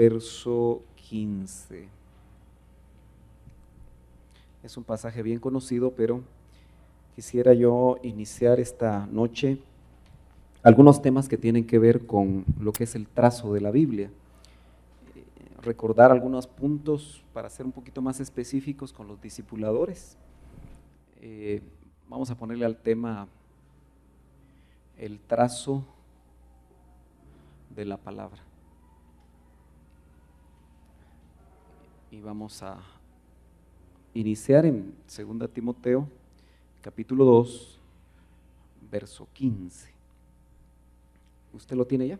verso 15. Es un pasaje bien conocido, pero quisiera yo iniciar esta noche algunos temas que tienen que ver con lo que es el trazo de la Biblia. Recordar algunos puntos para ser un poquito más específicos con los discipuladores. Vamos a ponerle al tema el trazo de la palabra. Y vamos a iniciar en 2 Timoteo, capítulo 2, verso 15. ¿Usted lo tiene ya?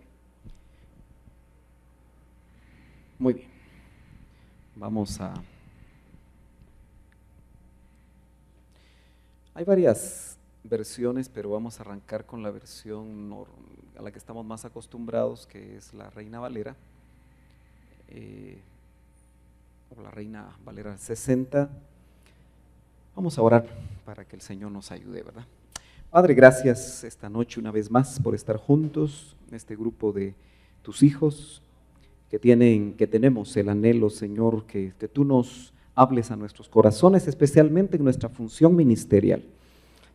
Muy bien. Vamos a... Hay varias versiones, pero vamos a arrancar con la versión a la que estamos más acostumbrados, que es la Reina Valera, o la Reina Valera 60. Vamos a orar para que el Señor nos ayude, ¿verdad? Padre, gracias esta noche una vez más por estar juntos en este grupo de tus hijos que tenemos el anhelo, Señor, que tú nos hables a nuestros corazones, especialmente en nuestra función ministerial.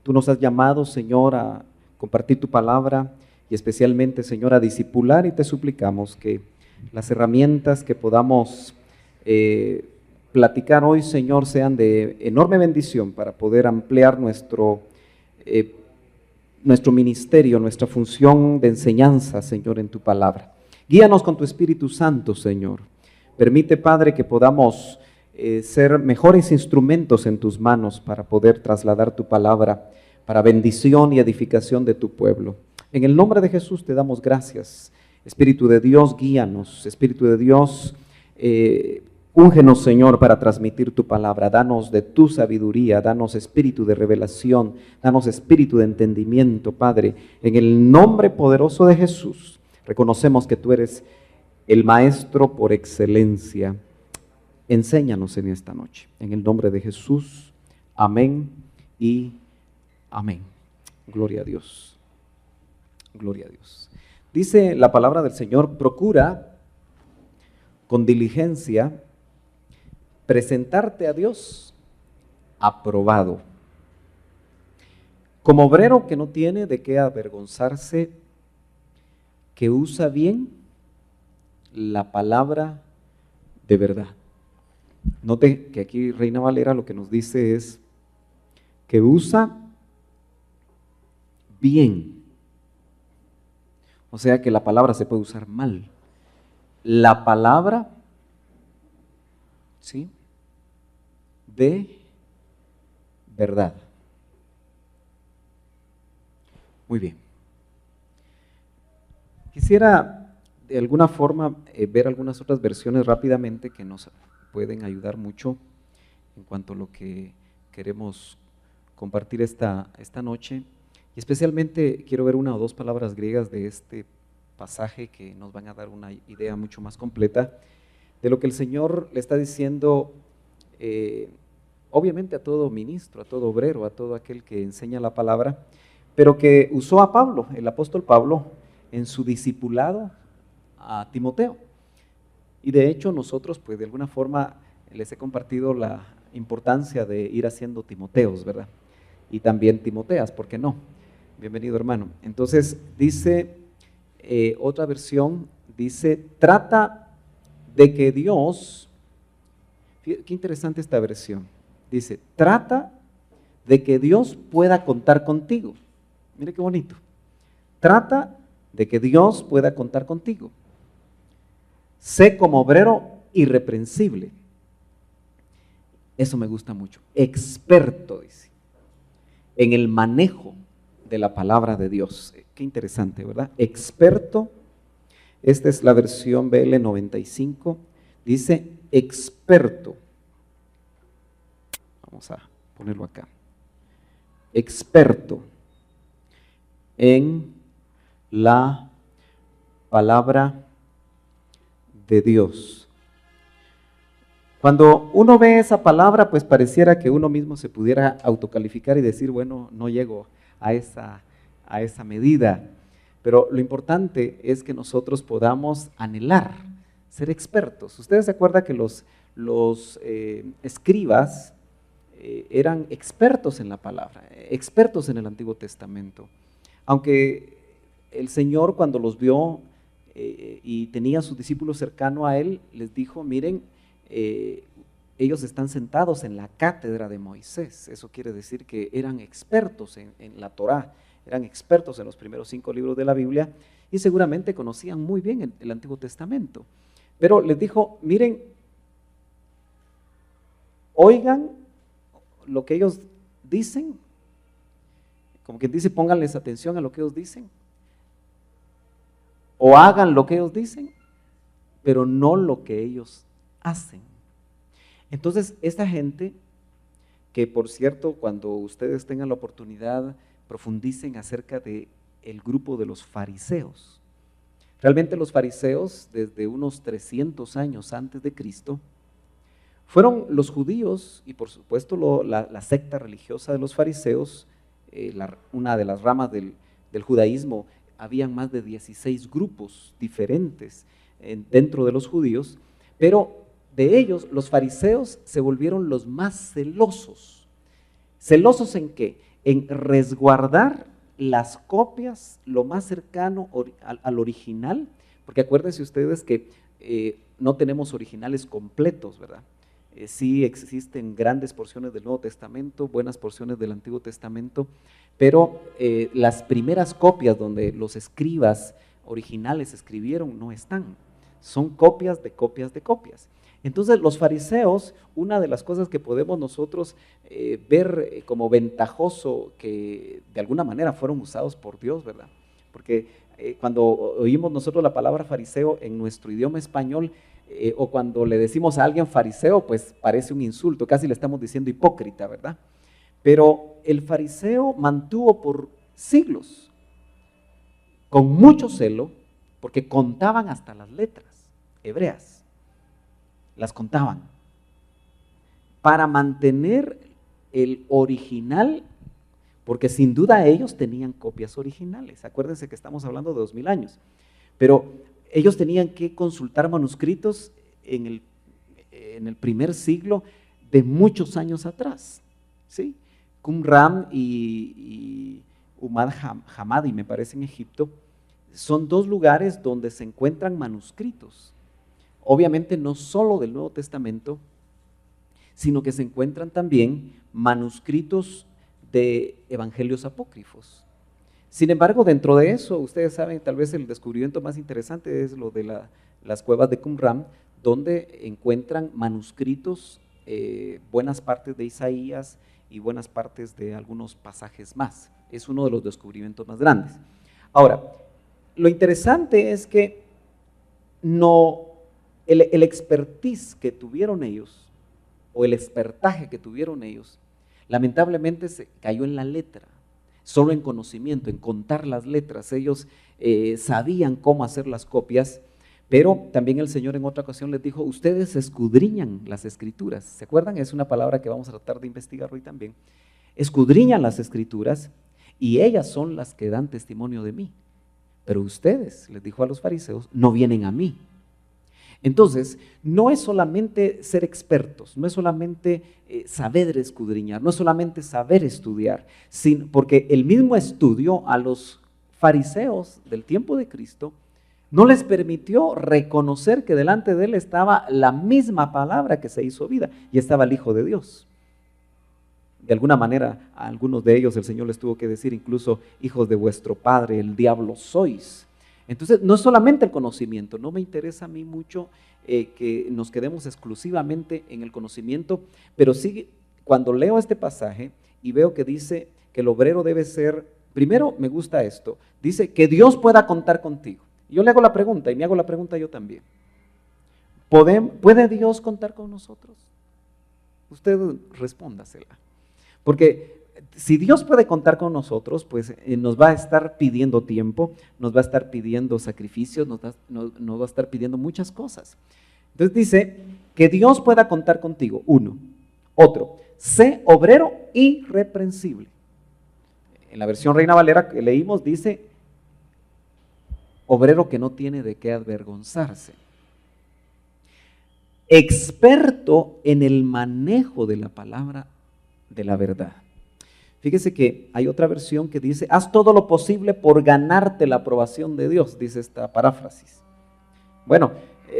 Tú nos has llamado, Señor, a compartir tu palabra y especialmente, Señor, a discipular, y te suplicamos que las herramientas que podamos platicar hoy, Señor, sean de enorme bendición para poder ampliar nuestro ministerio, nuestra función de enseñanza, Señor, en tu palabra. Guíanos con tu Espíritu Santo, Señor. Permite, Padre, que podamos ser mejores instrumentos en tus manos para poder trasladar tu palabra para bendición y edificación de tu pueblo. En el nombre de Jesús te damos gracias. Espíritu de Dios, guíanos. Espíritu de Dios, úngenos, Señor, para transmitir tu palabra. Danos de tu sabiduría, danos espíritu de revelación, danos espíritu de entendimiento, Padre. En el nombre poderoso de Jesús, reconocemos que tú eres el Maestro por excelencia. Enséñanos en esta noche. En el nombre de Jesús, amén y amén. Gloria a Dios. Gloria a Dios. Dice la palabra del Señor: procura con diligencia presentarte a Dios aprobado, como obrero que no tiene de qué avergonzarse, que usa bien la palabra de verdad. Note que aquí Reina Valera lo que nos dice es que usa bien. O sea que la palabra se puede usar mal. La palabra, ¿sí?, de verdad. Muy bien. Quisiera de alguna forma ver algunas otras versiones rápidamente que nos pueden ayudar mucho en cuanto a lo que queremos compartir esta noche. Y especialmente quiero ver una o dos palabras griegas de este pasaje que nos van a dar una idea mucho más completa de lo que el Señor le está diciendo, obviamente a todo ministro, a todo obrero, a todo aquel que enseña la palabra, pero que usó a Pablo, el apóstol Pablo, en su discipulado a Timoteo. Y de hecho nosotros, pues de alguna forma les he compartido la importancia de ir haciendo Timoteos, ¿verdad? Y también Timoteas, ¿por qué no? Bienvenido, hermano. Entonces dice, otra versión dice, trata de que Dios, qué interesante esta versión, dice, trata de que Dios pueda contar contigo. Mire qué bonito. Trata de que Dios pueda contar contigo. Sé como obrero irreprensible. Eso me gusta mucho. Experto, dice, en el manejo de la palabra de Dios. Qué interesante, ¿verdad? Experto. Esta es la versión BL 95. Dice experto. Vamos a ponerlo acá. Experto en la palabra de Dios. Cuando uno ve esa palabra, pues pareciera que uno mismo se pudiera autocalificar y decir, bueno, no llego a esa medida. Pero lo importante es que nosotros podamos anhelar ser expertos. Ustedes se acuerdan que los escribas eran expertos en la palabra, expertos en el Antiguo Testamento. Aunque el Señor, cuando los vio y tenía a sus discípulos cercano a Él, les dijo, miren, ellos están sentados en la cátedra de Moisés. Eso quiere decir que eran expertos en la Torá, eran expertos en los primeros 5 libros de la Biblia y seguramente conocían muy bien el Antiguo Testamento. Pero les dijo, miren, oigan lo que ellos dicen, como quien dice, pónganles atención a lo que ellos dicen, o hagan lo que ellos dicen, pero no lo que ellos hacen. Entonces, esta gente, que por cierto, cuando ustedes tengan la oportunidad, profundicen acerca del grupo de los fariseos. Realmente los fariseos, desde unos 300 años antes de Cristo, fueron los judíos y por supuesto la secta religiosa de los fariseos, una de las ramas del judaísmo. Habían más de 16 grupos diferentes dentro de los judíos, pero de ellos los fariseos se volvieron los más celosos. ¿Celosos en qué? En resguardar las copias lo más cercano al original, porque acuérdense ustedes que no tenemos originales completos, ¿verdad? Sí existen grandes porciones del Nuevo Testamento, buenas porciones del Antiguo Testamento, pero las primeras copias donde los escribas originales escribieron no están, son copias de copias de copias. Entonces los fariseos, una de las cosas que podemos nosotros ver como ventajoso, que de alguna manera fueron usados por Dios, ¿verdad? Porque cuando oímos nosotros la palabra fariseo en nuestro idioma español, o cuando le decimos a alguien fariseo, pues parece un insulto, casi le estamos diciendo hipócrita, ¿verdad? Pero el fariseo mantuvo por siglos, con mucho celo, porque contaban hasta las letras hebreas, las contaban, para mantener el original, porque sin duda ellos tenían copias originales. Acuérdense que estamos hablando de 2000 años, pero ellos tenían que consultar manuscritos en el primer siglo de muchos años atrás, ¿sí? Qumran y Umad Hamadi, me parece, en Egipto, son 2 lugares donde se encuentran manuscritos. Obviamente no solo del Nuevo Testamento, sino que se encuentran también manuscritos de evangelios apócrifos. Sin embargo, dentro de eso, ustedes saben, tal vez el descubrimiento más interesante es lo de las cuevas de Qumran, donde encuentran manuscritos, buenas partes de Isaías y buenas partes de algunos pasajes más. Es uno de los descubrimientos más grandes. Ahora, lo interesante es que el expertise que tuvieron ellos, o el expertaje que tuvieron ellos, lamentablemente se cayó en la letra, solo en conocimiento, en contar las letras. Ellos sabían cómo hacer las copias, pero también el Señor en otra ocasión les dijo, ustedes escudriñan las escrituras. ¿Se acuerdan? Es una palabra que vamos a tratar de investigar hoy también. Escudriñan las escrituras y ellas son las que dan testimonio de mí. Pero ustedes, les dijo a los fariseos, no vienen a mí. Entonces, no es solamente ser expertos, no es solamente saber escudriñar, no es solamente saber estudiar, porque el mismo estudio a los fariseos del tiempo de Cristo no les permitió reconocer que delante de él estaba la misma palabra que se hizo vida y estaba el Hijo de Dios. De alguna manera, a algunos de ellos el Señor les tuvo que decir incluso, hijos de vuestro padre, el diablo sois. Entonces, no es solamente el conocimiento, no me interesa a mí mucho que nos quedemos exclusivamente en el conocimiento, pero sí, cuando leo este pasaje y veo que dice que el obrero debe ser, primero me gusta esto, dice que Dios pueda contar contigo. Yo le hago la pregunta y me hago la pregunta yo también. ¿Puede Dios contar con nosotros? Usted respóndasela. Porque si Dios puede contar con nosotros, pues nos va a estar pidiendo tiempo, nos va a estar pidiendo sacrificios, nos va a estar pidiendo muchas cosas. Entonces dice, que Dios pueda contar contigo, uno. Otro, sé obrero irreprensible. En la versión Reina Valera que leímos dice, obrero que no tiene de qué avergonzarse. experto en el manejo de la palabra de la verdad. Fíjese que hay otra versión que dice, haz todo lo posible por ganarte la aprobación de Dios, dice esta paráfrasis. Bueno,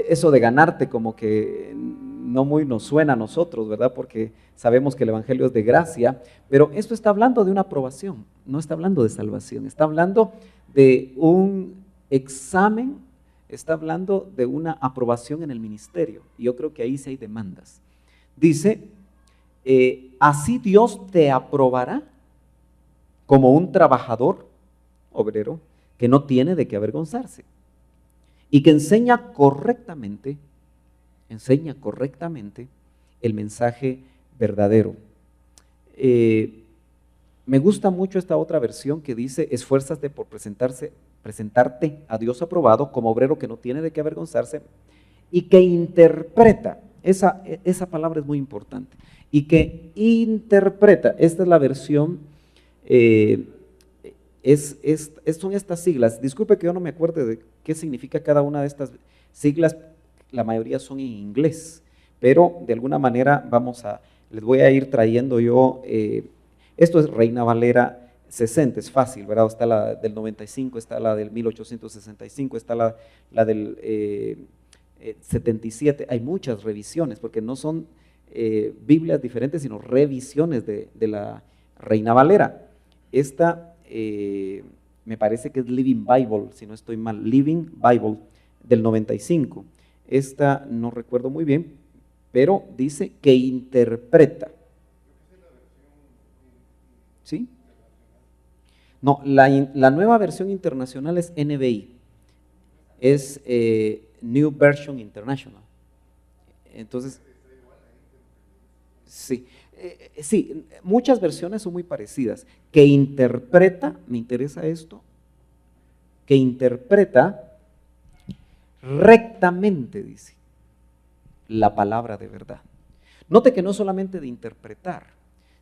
eso de ganarte como que no muy nos suena a nosotros, ¿verdad? Porque sabemos que el Evangelio es de gracia, pero esto está hablando de una aprobación, no está hablando de salvación, está hablando de un examen, está hablando de una aprobación en el ministerio. Y yo creo que ahí sí hay demandas. Dice, así Dios te aprobará como un trabajador obrero que no tiene de qué avergonzarse y que enseña correctamente el mensaje verdadero. Me gusta mucho esta otra versión que dice, esfuérzate por presentarte a Dios aprobado como obrero que no tiene de qué avergonzarse y que interpreta, esa palabra es muy importante, y que interpreta, esta es la versión, son estas siglas, disculpe que yo no me acuerde de qué significa cada una de estas siglas, la mayoría son en inglés, pero de alguna manera les voy a ir trayendo yo, esto es Reina Valera 60, es fácil, ¿verdad? Está la del 95, está la del 1865, está la del 77, hay muchas revisiones, porque no son Biblias diferentes, sino revisiones de la Reina Valera. Esta me parece que es Living Bible, si no estoy mal, Living Bible del 95. Esta no recuerdo muy bien, pero dice que interpreta. ¿Sí? No, la nueva versión internacional es NBI, es New Version International. Entonces, sí, sí, muchas versiones son muy parecidas. Que interpreta, me interesa esto, que interpreta rectamente, dice, la palabra de verdad. Note que no solamente de interpretar,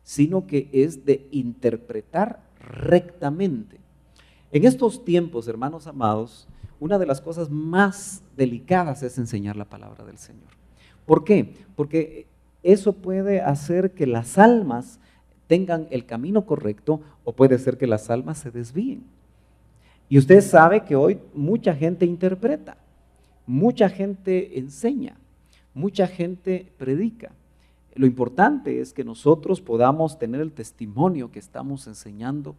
sino que es de interpretar rectamente. En estos tiempos, hermanos amados, una de las cosas más delicadas es enseñar la palabra del Señor. ¿Por qué? Porque eso puede hacer que las almas tengan el camino correcto o puede ser que las almas se desvíen. Y usted sabe que hoy mucha gente interpreta, mucha gente enseña, mucha gente predica. Lo importante es que nosotros podamos tener el testimonio que estamos enseñando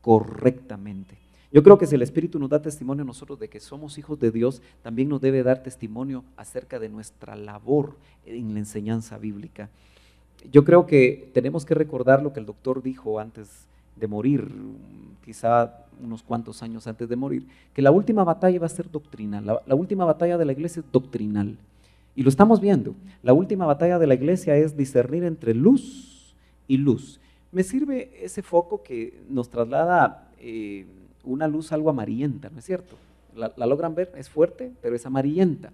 correctamente. Yo creo que si el Espíritu nos da testimonio a nosotros de que somos hijos de Dios, también nos debe dar testimonio acerca de nuestra labor en la enseñanza bíblica. Yo creo que tenemos que recordar lo que el doctor dijo antes de morir, quizá unos cuantos años antes de morir, que la última batalla va a ser doctrinal, la última batalla de la iglesia es doctrinal. Y lo estamos viendo, la última batalla de la iglesia es discernir entre luz y luz. Me sirve ese foco que nos traslada una luz algo amarillenta, ¿no es cierto? La logran ver, es fuerte, pero es amarillenta.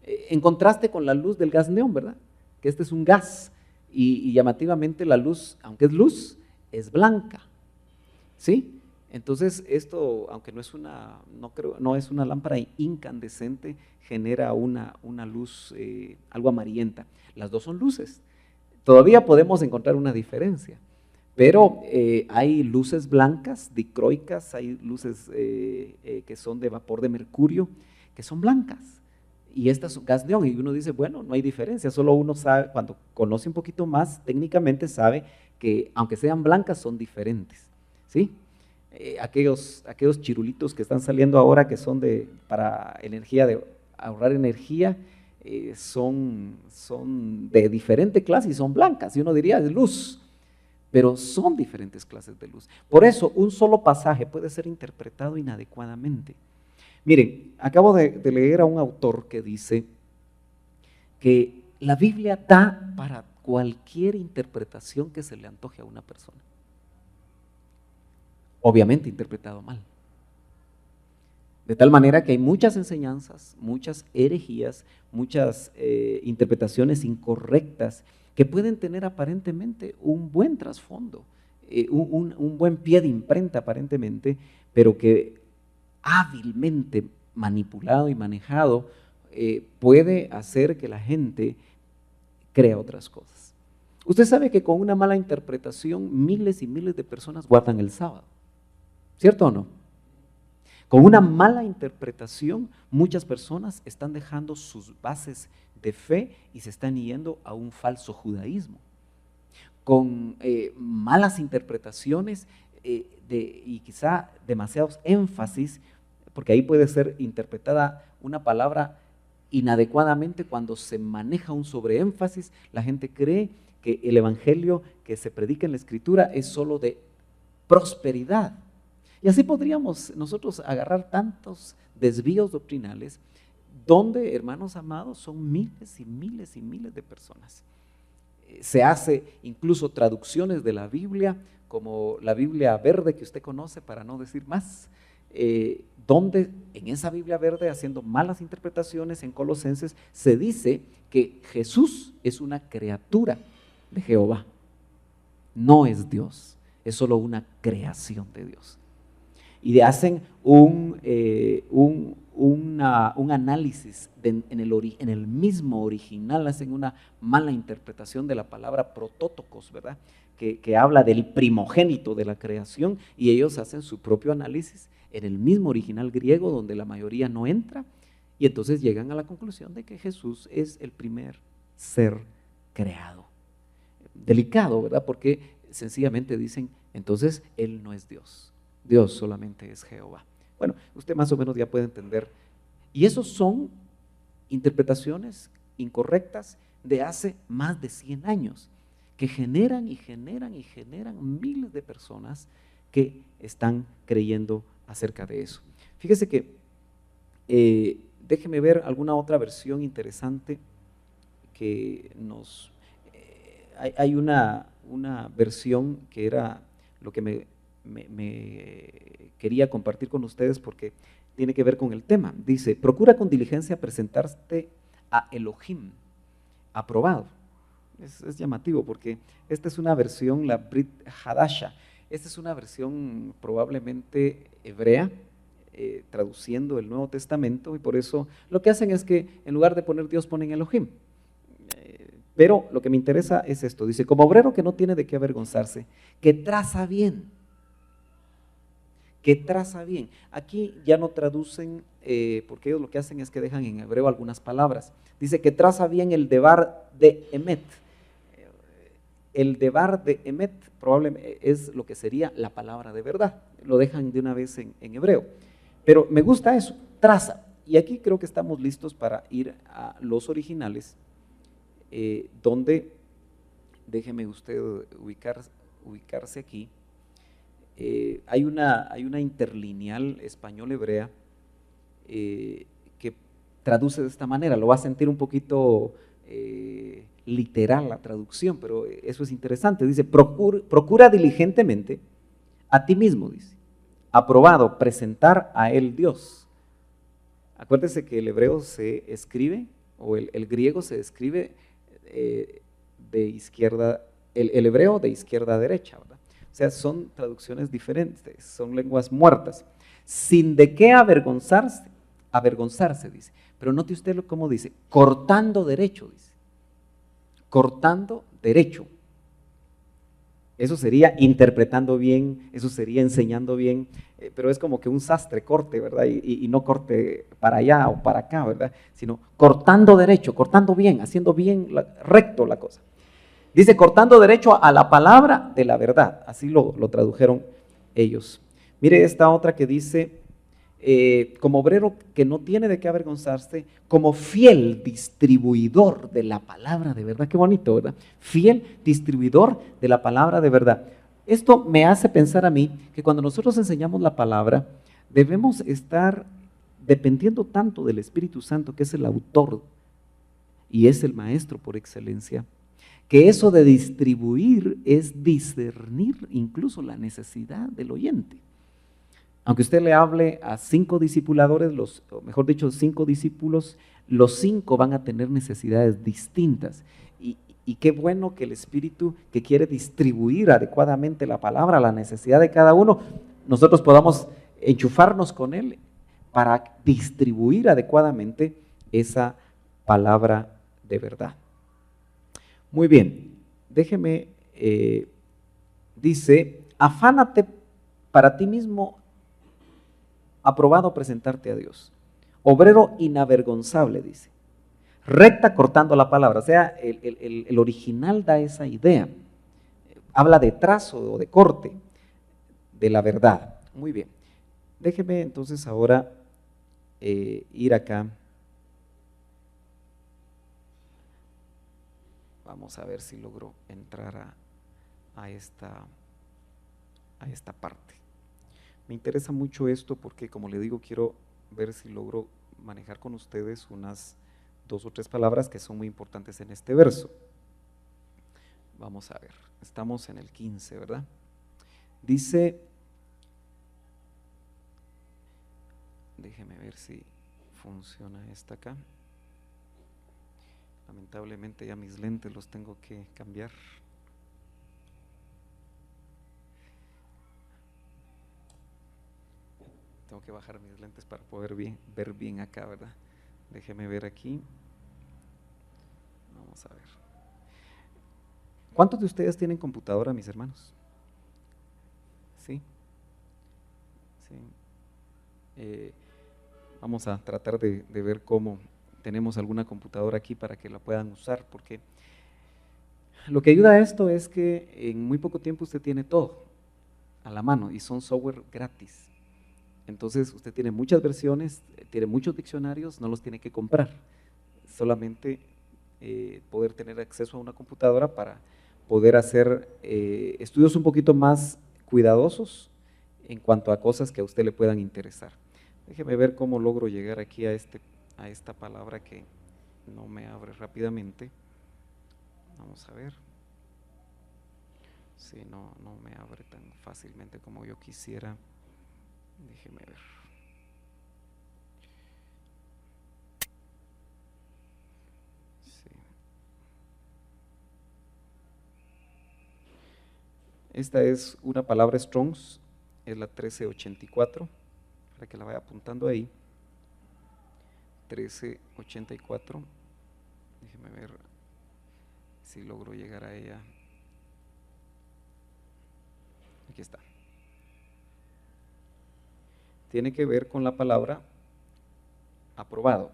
En contraste con la luz del gas neón, ¿verdad? Que este es un gas y llamativamente la luz, aunque es luz, es blanca, ¿sí? Entonces esto, aunque no es una lámpara incandescente, genera una luz algo amarillenta. Las dos son luces. Todavía podemos encontrar una diferencia, pero hay luces blancas, dicroicas, hay luces que son de vapor de mercurio, que son blancas. Y estas son gas neón, y uno dice, bueno, no hay diferencia, solo uno sabe, cuando conoce un poquito más, técnicamente sabe que aunque sean blancas, son diferentes, ¿sí? Aquellos chirulitos que están saliendo ahora que son para energía, de ahorrar energía, son de diferente clase y son blancas, y uno diría es luz, pero son diferentes clases de luz. Por eso un solo pasaje puede ser interpretado inadecuadamente. Miren, acabo de leer a un autor que dice que la Biblia da para cualquier interpretación que se le antoje a una persona. Obviamente interpretado mal. De tal manera que hay muchas enseñanzas, muchas herejías, muchas interpretaciones incorrectas que pueden tener aparentemente un buen trasfondo, un buen pie de imprenta aparentemente, pero que hábilmente manipulado y manejado puede hacer que la gente crea otras cosas. Usted sabe que con una mala interpretación miles y miles de personas guardan el sábado, ¿cierto o no? Con una mala interpretación muchas personas están dejando sus bases de fe y se están yendo a un falso judaísmo. Con malas interpretaciones y quizá demasiados énfasis, porque ahí puede ser interpretada una palabra inadecuadamente cuando se maneja un sobreénfasis, la gente cree que el evangelio que se predica en la escritura es solo de prosperidad. Y así podríamos nosotros agarrar tantos desvíos doctrinales donde, hermanos amados, son miles y miles y miles de personas. Se hace incluso traducciones de la Biblia, como la Biblia verde que usted conoce, para no decir más, donde en esa Biblia verde, haciendo malas interpretaciones en Colosenses, se dice que Jesús es una criatura de Jehová, no es Dios, es solo una creación de Dios. Y hacen un análisis en el mismo original, hacen una mala interpretación de la palabra protótocos, ¿verdad? Que habla del primogénito de la creación, y ellos hacen su propio análisis en el mismo original griego, donde la mayoría no entra, y entonces llegan a la conclusión de que Jesús es el primer ser creado. Delicado, ¿verdad? Porque sencillamente dicen, entonces Él no es Dios. Dios solamente es Jehová. Bueno, usted más o menos ya puede entender. Y esos son interpretaciones incorrectas de hace más de 100 años, que generan y generan y generan miles de personas que están creyendo acerca de eso. Fíjese que, déjeme ver alguna otra versión interesante que nos... hay una versión que era lo que me quería compartir con ustedes porque tiene que ver con el tema. Dice, procura con diligencia presentarte a Elohim, aprobado. Es llamativo porque esta es una versión, la Brit Hadasha. Esta es una versión probablemente hebrea, traduciendo el Nuevo Testamento, y por eso lo que hacen es que en lugar de poner Dios ponen Elohim. Pero lo que me interesa es esto, dice, como obrero que no tiene de qué avergonzarse, que traza bien. Que traza bien. Aquí ya no traducen, porque ellos lo que hacen es que dejan en hebreo algunas palabras. Dice que traza bien el devar de Emet. El devar de Emet probablemente es lo que sería la palabra de verdad. Lo dejan de una vez en hebreo. Pero me gusta eso, traza. Y aquí creo que estamos listos para ir a los originales, donde, déjeme usted ubicarse aquí. Hay una interlineal español-hebrea que traduce de esta manera. Lo va a sentir un poquito literal la traducción, pero eso es interesante. Dice, procura diligentemente a ti mismo, dice, aprobado, presentar a él Dios. Acuérdese que el hebreo se escribe, o el griego se escribe de izquierda, el hebreo de izquierda a derecha, ¿verdad? O sea, son traducciones diferentes, son lenguas muertas. Sin de qué avergonzarse, dice. Pero note usted cómo dice, cortando derecho, dice. Cortando derecho. Eso sería interpretando bien, eso sería enseñando bien, pero es como que un sastre corte, ¿verdad? Y no corte para allá o para acá, ¿verdad? Sino cortando derecho, cortando bien, haciendo bien recto la cosa. Dice, cortando derecho a la palabra de la verdad, así lo tradujeron ellos. Mire esta otra que dice, como obrero que no tiene de qué avergonzarse, como fiel distribuidor de la palabra de verdad. Qué bonito, ¿verdad? Fiel distribuidor de la palabra de verdad. Esto me hace pensar a mí que cuando nosotros enseñamos la palabra, debemos estar dependiendo tanto del Espíritu Santo, que es el autor y es el maestro por excelencia, que eso de distribuir es discernir incluso la necesidad del oyente. Aunque usted le hable a 5 discipuladores, o mejor dicho, 5 discípulos, los 5 van a tener necesidades distintas. Y qué bueno que el Espíritu que quiere distribuir adecuadamente la palabra, la necesidad de cada uno, nosotros podamos enchufarnos con Él para distribuir adecuadamente esa palabra de verdad. Muy bien, déjeme, dice, afánate para ti mismo, aprobado presentarte a Dios. Obrero inavergonzable, dice. Recta cortando la palabra, o sea, el original da esa idea. Habla de trazo o de corte de la verdad. Muy bien. Déjeme entonces ahora ir acá. Vamos a ver si logro entrar a esta parte. Me interesa mucho esto porque, como le digo, quiero ver si logro manejar con ustedes unas 2 o 3 palabras que son muy importantes en este verso. Vamos a ver, estamos en el 15, ¿verdad? Dice, déjeme ver si funciona esta acá. Lamentablemente ya mis lentes los tengo que cambiar. Tengo que bajar mis lentes para poder ver bien acá, ¿verdad? Déjeme ver aquí. Vamos a ver. ¿Cuántos de ustedes tienen computadora, mis hermanos? ¿Sí? Sí. Vamos a tratar de ver cómo tenemos alguna computadora aquí para que la puedan usar, porque lo que ayuda a esto es que en muy poco tiempo usted tiene todo a la mano y son software gratis. Entonces usted tiene muchas versiones, tiene muchos diccionarios, no los tiene que comprar, solamente poder tener acceso a una computadora para poder hacer estudios un poquito más cuidadosos en cuanto a cosas que a usted le puedan interesar. Déjeme ver cómo logro llegar aquí a esta palabra que no me abre rápidamente. Vamos a ver. Sí, no me abre tan fácilmente como yo quisiera. Déjeme ver. Sí. Esta es una palabra Strong's, es la 1384, para que la vaya apuntando ahí. 1384. Déjeme ver si logro llegar a ella. Aquí está. Tiene que ver con la palabra aprobado.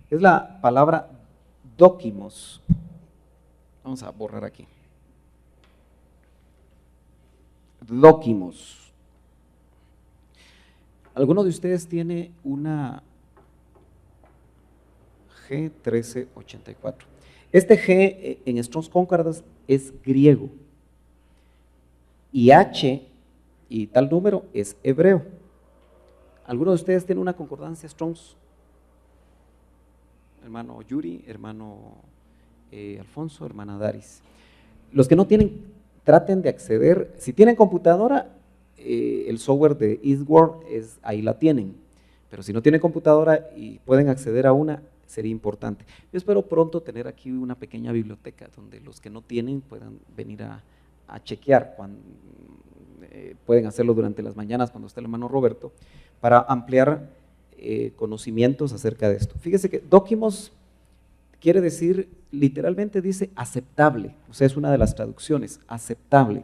Es la palabra dóquimos. Vamos a borrar aquí. Dóquimos. ¿Alguno de ustedes tiene una G1384? Este G en Strong's Concordance es griego y H y tal número es hebreo. ¿Alguno de ustedes tiene una concordancia Strong's? Hermano Yuri, hermano Alfonso, hermana Daris. Los que no tienen, traten de acceder. Si tienen computadora, el software de Eastward ahí la tienen. Pero si no tienen computadora y pueden acceder a una, sería importante. Yo espero pronto tener aquí una pequeña biblioteca donde los que no tienen puedan venir a chequear. Pueden hacerlo durante las mañanas cuando esté el hermano Roberto, para ampliar conocimientos acerca de esto. Fíjese que dóquimos quiere decir, literalmente dice aceptable, o sea, es una de las traducciones, aceptable.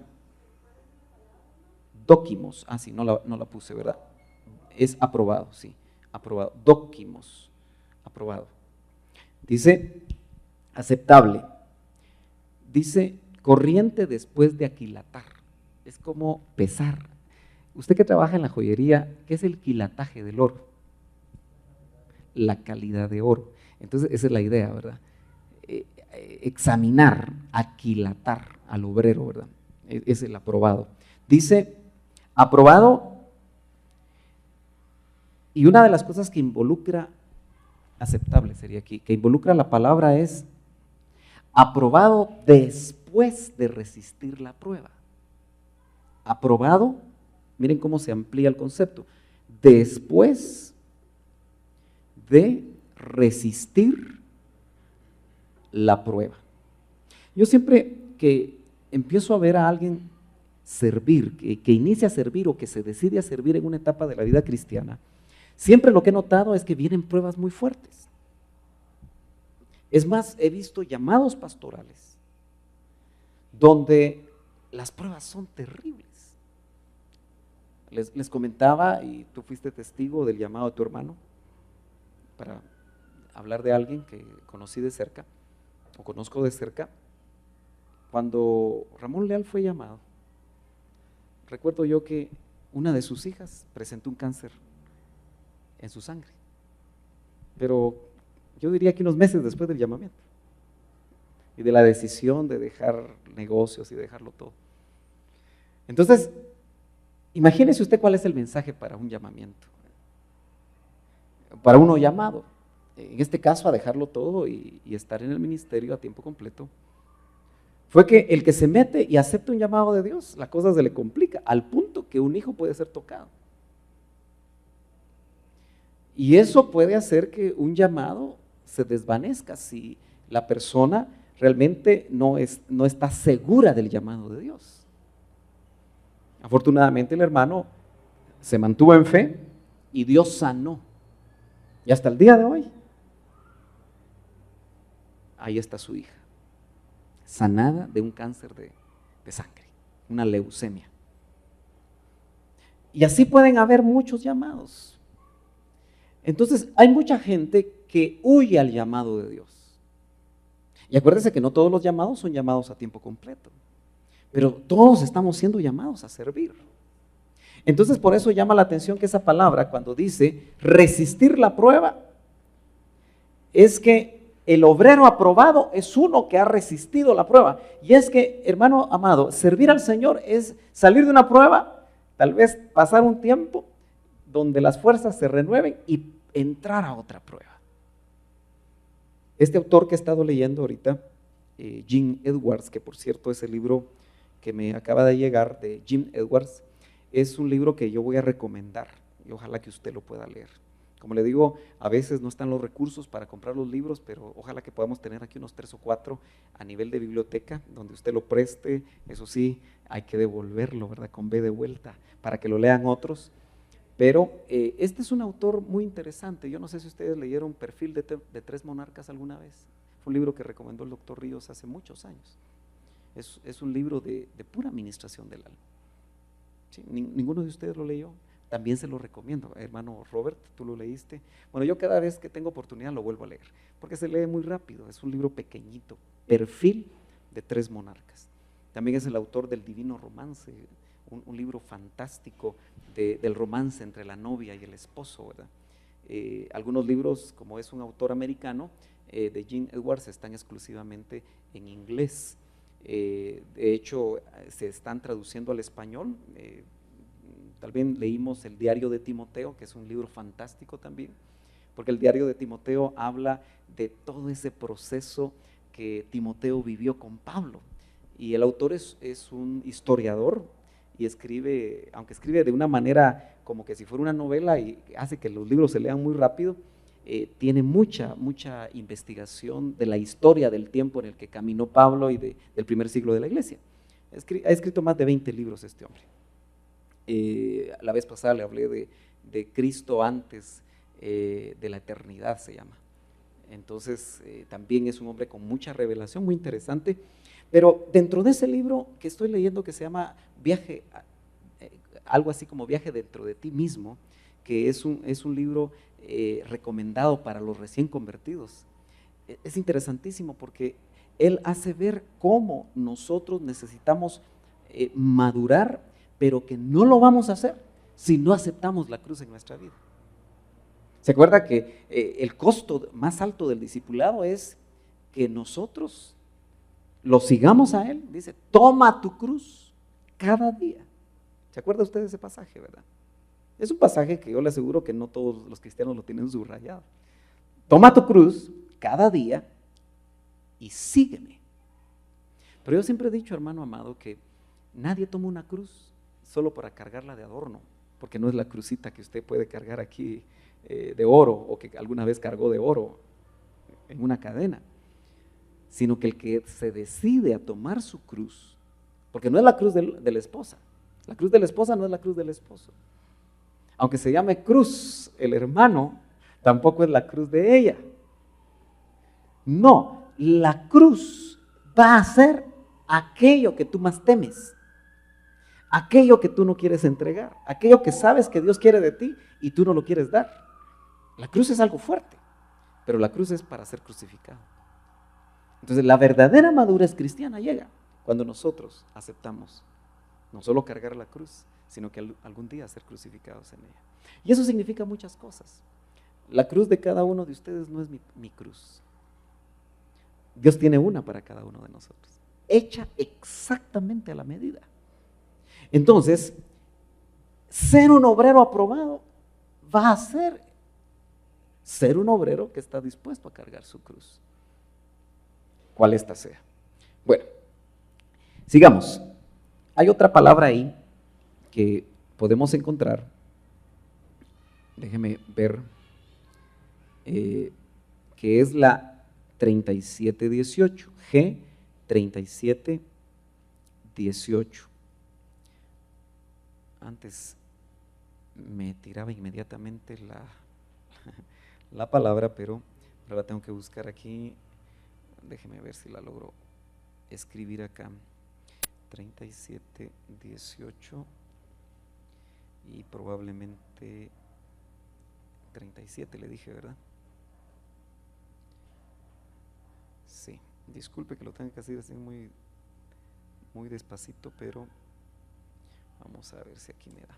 Dóquimos, sí, no la puse, ¿verdad? Es aprobado, sí, aprobado. Dóquimos, aprobado. Dice aceptable. Dice corriente después de aquilatar. Es como pesar. Usted que trabaja en la joyería, ¿qué es el quilataje del oro? La calidad de oro. Entonces esa es la idea, ¿verdad? Examinar, aquilatar al obrero, ¿verdad? Es el aprobado. Dice aprobado, y una de las cosas que involucra, aceptable sería aquí, que involucra la palabra es aprobado después de resistir la prueba. Aprobado, miren cómo se amplía el concepto, después de resistir la prueba. Yo siempre que empiezo a ver a alguien servir, que inicia a servir o que se decide a servir en una etapa de la vida cristiana, siempre lo que he notado es que vienen pruebas muy fuertes. Es más, he visto llamados pastorales donde las pruebas son terribles. Les comentaba, y tú fuiste testigo del llamado de tu hermano, para hablar de alguien que conocí de cerca, o conozco de cerca. Cuando Ramón Leal fue llamado, recuerdo yo que una de sus hijas presentó un cáncer en su sangre, pero yo diría que unos meses después del llamamiento y de la decisión de dejar negocios y dejarlo todo. Entonces, imagínese usted cuál es el mensaje para un llamamiento, para uno llamado, en este caso a dejarlo todo y estar en el ministerio a tiempo completo. Fue que el que se mete y acepta un llamado de Dios, la cosa se le complica, al punto que un hijo puede ser tocado. Y eso puede hacer que un llamado se desvanezca si la persona realmente no está segura del llamado de Dios. Afortunadamente el hermano se mantuvo en fe y Dios sanó. Y hasta el día de hoy, ahí está su hija, sanada de un cáncer de sangre, una leucemia. Y así pueden haber muchos llamados. Entonces, hay mucha gente que huye al llamado de Dios. Y acuérdense que no todos los llamados son llamados a tiempo completo, pero todos estamos siendo llamados a servir. Entonces, por eso llama la atención que esa palabra, cuando dice resistir la prueba, es que el obrero aprobado es uno que ha resistido la prueba. Y es que, hermano amado, servir al Señor es salir de una prueba, tal vez pasar un tiempo donde las fuerzas se renueven y entrar a otra prueba. Este autor que he estado leyendo ahorita, Jim Edwards, que por cierto es el libro que me acaba de llegar de Jim Edwards, es un libro que yo voy a recomendar y ojalá que usted lo pueda leer. Como le digo, a veces no están los recursos para comprar los libros, pero ojalá que podamos tener aquí unos 3 o 4 a nivel de biblioteca, donde usted lo preste. Eso sí, hay que devolverlo, ¿verdad? Con B de vuelta, para que lo lean otros. Pero este es un autor muy interesante. Yo no sé si ustedes leyeron Perfil de 3 monarcas alguna vez. Fue un libro que recomendó el doctor Ríos hace muchos años. Es un libro de pura administración del alma. ¿Sí? ¿Ninguno de ustedes lo leyó? También se lo recomiendo, hermano Robert, tú lo leíste. Bueno, yo cada vez que tengo oportunidad lo vuelvo a leer, porque se lee muy rápido, es un libro pequeñito, Perfil de 3 monarcas. También es el autor del Divino Romance, un libro fantástico del romance entre la novia y el esposo, ¿verdad? Algunos libros, como es un autor americano, de Jim Edwards, están exclusivamente en inglés. De hecho, se están traduciendo al español. Tal vez leímos el Diario de Timoteo, que es un libro fantástico también, porque el Diario de Timoteo habla de todo ese proceso que Timoteo vivió con Pablo. Y el autor es un historiador y escribe, aunque escribe de una manera como que si fuera una novela y hace que los libros se lean muy rápido, tiene mucha investigación de la historia del tiempo en el que caminó Pablo y del primer siglo de la iglesia. Ha escrito más de 20 libros este hombre. La vez pasada le hablé de Cristo antes de la eternidad, se llama. Entonces también es un hombre con mucha revelación, muy interesante. Pero dentro de ese libro que estoy leyendo, que se llama Viaje, algo así como Viaje dentro de ti mismo, que es un libro recomendado para los recién convertidos, es interesantísimo porque él hace ver cómo nosotros necesitamos madurar, pero que no lo vamos a hacer si no aceptamos la cruz en nuestra vida. ¿Se acuerda que el costo más alto del discipulado es que nosotros lo sigamos a él? Dice, toma tu cruz cada día. ¿Se acuerda usted de ese pasaje, verdad? Es un pasaje que yo le aseguro que no todos los cristianos lo tienen subrayado. Toma tu cruz cada día y sígueme. Pero yo siempre he dicho, hermano amado, que nadie toma una cruz solo para cargarla de adorno, porque no es la crucita que usted puede cargar aquí de oro, o que alguna vez cargó de oro en una cadena, sino que el que se decide a tomar su cruz, porque no es la cruz de la esposa, la cruz de la esposa no es la cruz del esposo, aunque se llame cruz el hermano, tampoco es la cruz de ella. No, la cruz va a ser aquello que tú más temes, aquello que tú no quieres entregar, aquello que sabes que Dios quiere de ti y tú no lo quieres dar. La cruz es algo fuerte, pero la cruz es para ser crucificado. Entonces la verdadera madurez cristiana llega cuando nosotros aceptamos no solo cargar la cruz, sino que algún día ser crucificados en ella. Y eso significa muchas cosas. La cruz de cada uno de ustedes no es mi cruz. Dios tiene una para cada uno de nosotros, hecha exactamente a la medida. Entonces, ser un obrero aprobado va a ser un obrero que está dispuesto a cargar su cruz, cual ésta sea. Bueno, sigamos. Hay otra palabra ahí que podemos encontrar. Déjeme ver, que es la 3718, G 3718. Antes me tiraba inmediatamente la palabra, pero ahora la tengo que buscar aquí. Déjeme ver si la logro escribir acá. 3718 y probablemente 37 le dije, ¿verdad? Sí, disculpe que lo tenga que hacer así muy despacito, pero vamos a ver si aquí me da.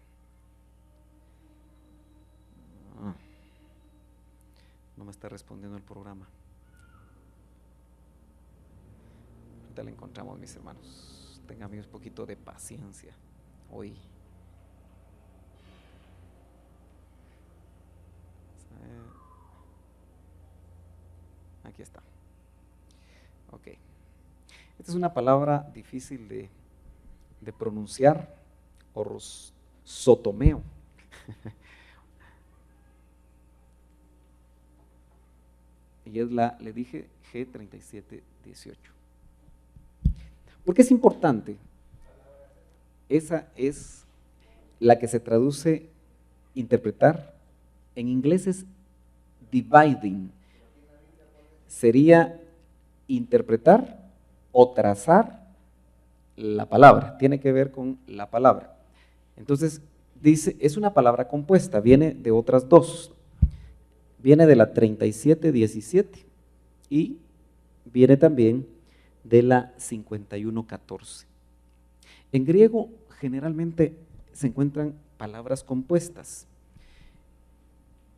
No me está respondiendo el programa. Ahorita la encontramos, mis hermanos. Ténganme un poquito de paciencia hoy. Aquí está. Ok. Esta es una palabra difícil de pronunciar, sotomeo. Y es le dije, G3718. ¿Por qué es importante? Esa es la que se traduce interpretar. En inglés es dividing. Sería interpretar o trazar la palabra. Tiene que ver con la palabra. Entonces, dice, es una palabra compuesta, viene de otras dos. Viene de la 3717 y viene también de la 5114. En griego generalmente se encuentran palabras compuestas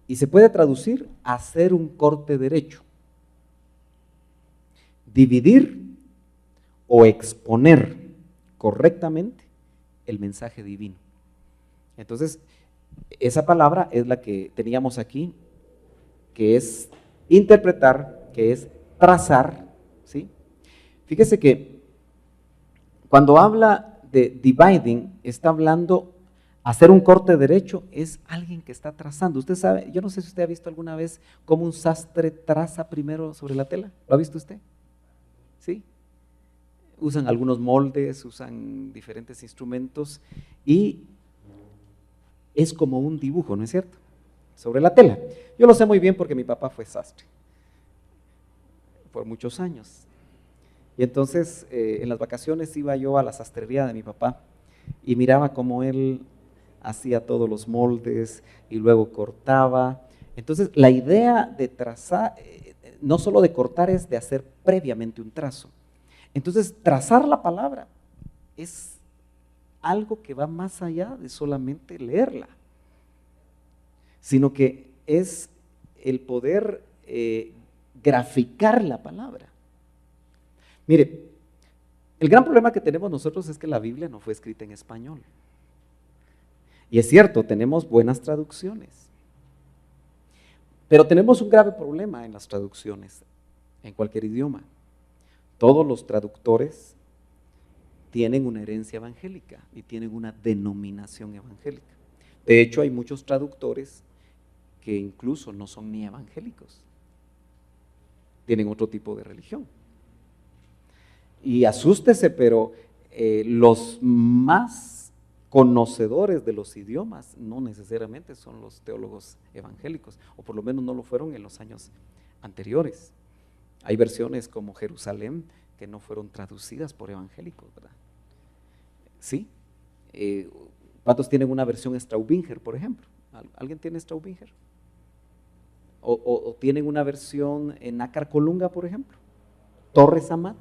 y se puede traducir hacer un corte derecho, dividir o exponer correctamente el mensaje divino. Entonces, esa palabra es la que teníamos aquí, que es interpretar, que es trazar, ¿sí? Fíjese que cuando habla de dividing, está hablando hacer un corte derecho, es alguien que está trazando. Usted sabe, yo no sé si usted ha visto alguna vez cómo un sastre traza primero sobre la tela. ¿Lo ha visto usted? ¿Sí? Usan algunos moldes, usan diferentes instrumentos y es como un dibujo, ¿no es cierto? Sobre la tela. Yo lo sé muy bien porque mi papá fue sastre por muchos años. Y entonces en las vacaciones iba yo a la sastrería de mi papá y miraba cómo él hacía todos los moldes y luego cortaba. Entonces la idea de trazar, no solo de cortar, es de hacer previamente un trazo. Entonces trazar la palabra es algo que va más allá de solamente leerla, sino que es el poder graficar la palabra. Mire, el gran problema que tenemos nosotros es que la Biblia no fue escrita en español. Y es cierto, tenemos buenas traducciones, pero tenemos un grave problema en las traducciones, en cualquier idioma. Todos los traductores tienen una herencia evangélica y tienen una denominación evangélica. De hecho, hay muchos traductores que incluso no son ni evangélicos, tienen otro tipo de religión. Y asústese, pero los más conocedores de los idiomas no necesariamente son los teólogos evangélicos, o por lo menos no lo fueron en los años anteriores. Hay versiones como Jerusalén que no fueron traducidas por evangélicos, ¿verdad? ¿Sí? ¿Cuántos tienen una versión Straubinger, por ejemplo? ¿Alguien tiene Straubinger? ¿O tienen una versión en Nácar Colunga, por ejemplo? Torres Amat.